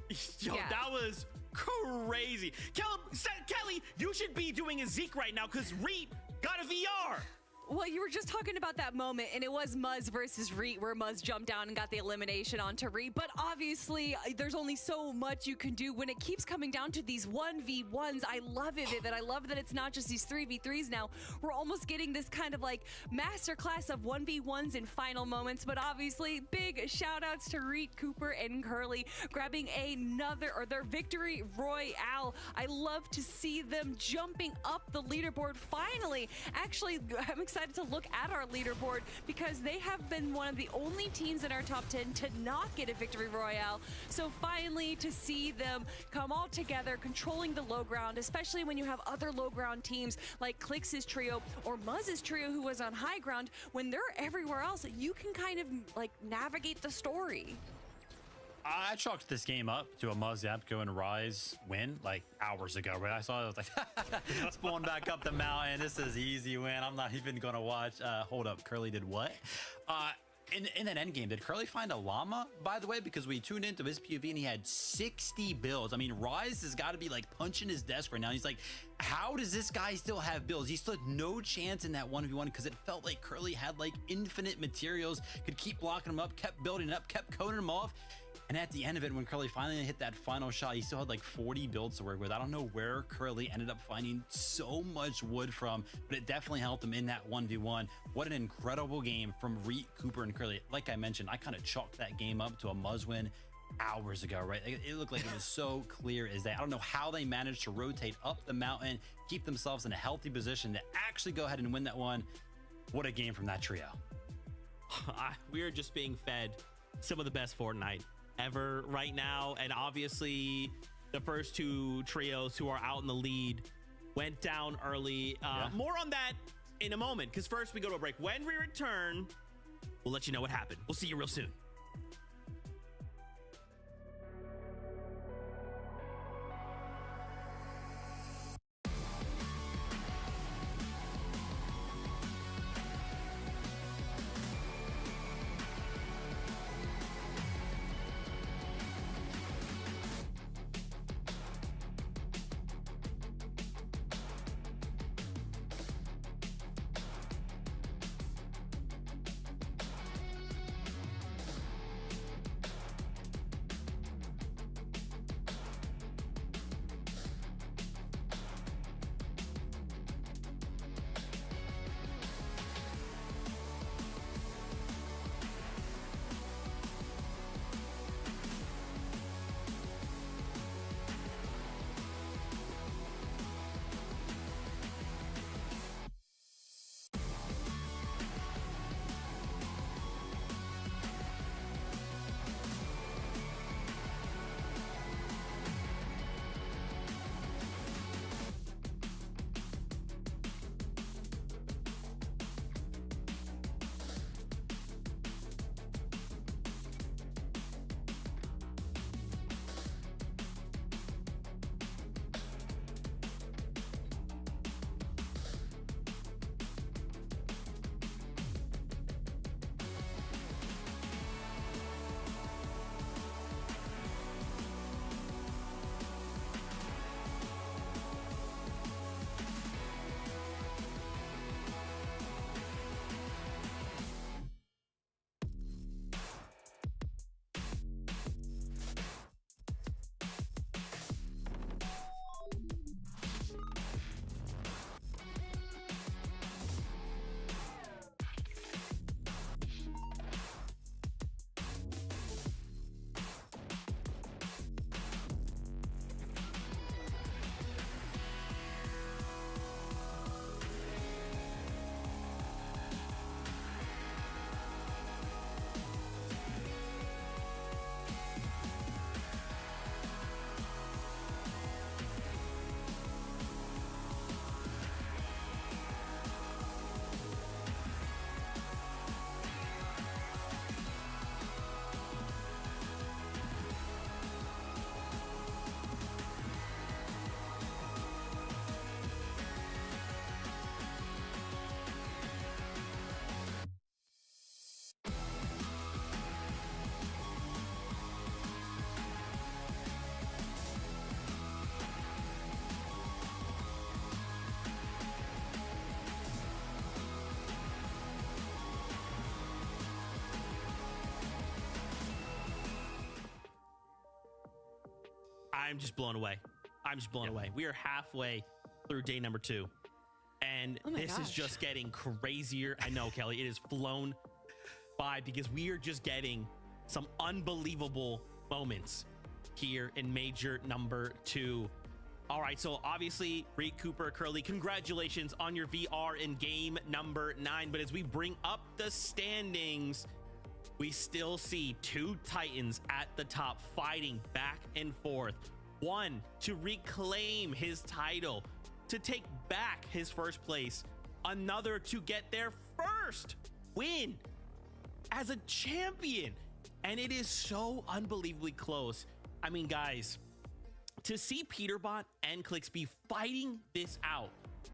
That was crazy. Kelly, you should be doing a Zeke right now because Reet got a VR. Well, you were just talking about that moment, and it was Muzz versus Reet, where Muzz jumped down and got the elimination onto Reet. But obviously, there's only so much you can do when it keeps coming down to these 1v1s. I love it, Vivid. I love that it's not just these 3v3s now. We're almost getting this kind of like masterclass of 1v1s in final moments. But obviously, big shout outs to Reet, Cooper, and Curly grabbing their victory royale. I love to see them jumping up the leaderboard finally. Actually, I'm excited to look at our leaderboard because they have been one of the only teams in our top 10 to not get a victory royale. So finally to see them come all together, controlling the low ground, especially when you have other low ground teams like Clix's trio or Muzz's trio who was on high ground, when they're everywhere else, you can kind of like navigate the story. I chalked this game up to a Muzz, Yapco, and Rise win like hours ago, right? I saw it, I was like, spawn back up the mountain. This is easy win. I'm not even going to watch. Hold up. Curly did what? In that end game, did Curly find a llama, by the way? Because we tuned into his POV and he had 60 builds. I mean, Rise has got to be like punching his desk right now. He's like, how does this guy still have builds? He stood no chance in that 1v1 because it felt like Curly had like infinite materials, could keep blocking him up, kept building up, kept coning him off. And at the end of it, when Curly finally hit that final shot, he still had like 40 builds to work with. I don't know where Curly ended up finding so much wood from, but it definitely helped him in that 1v1. What an incredible game from Reet, Cooper, and Curly. Like I mentioned, I kind of chalked that game up to a Muzz win hours ago, right? It looked like it was so clear as day. I don't know how they managed to rotate up the mountain, keep themselves in a healthy position to actually go ahead and win that one. What a game from that trio. We are just being fed some of the best Fortnite ever right now, and obviously the first two trios who are out in the lead went down early. More on that in a moment, because first we go to a break. When we return, we'll let you know what happened. We'll see you real soon. I'm just blown away. I'm just blown away. We are halfway through day number 2. And Oh my this is gosh. just getting crazier. I know, Kelly, it is flown by because we are just getting some unbelievable moments here in major number 2. All right, so obviously, Reed, Cooper, Curly, congratulations on your VR in game number 9. But as we bring up the standings, we still see 2 Titans at the top fighting back and forth. One to reclaim his title, to take back his first place. Another to get their first win as a champion. And it is so unbelievably close. I mean, guys, to see Peterbot and Clixby fighting this out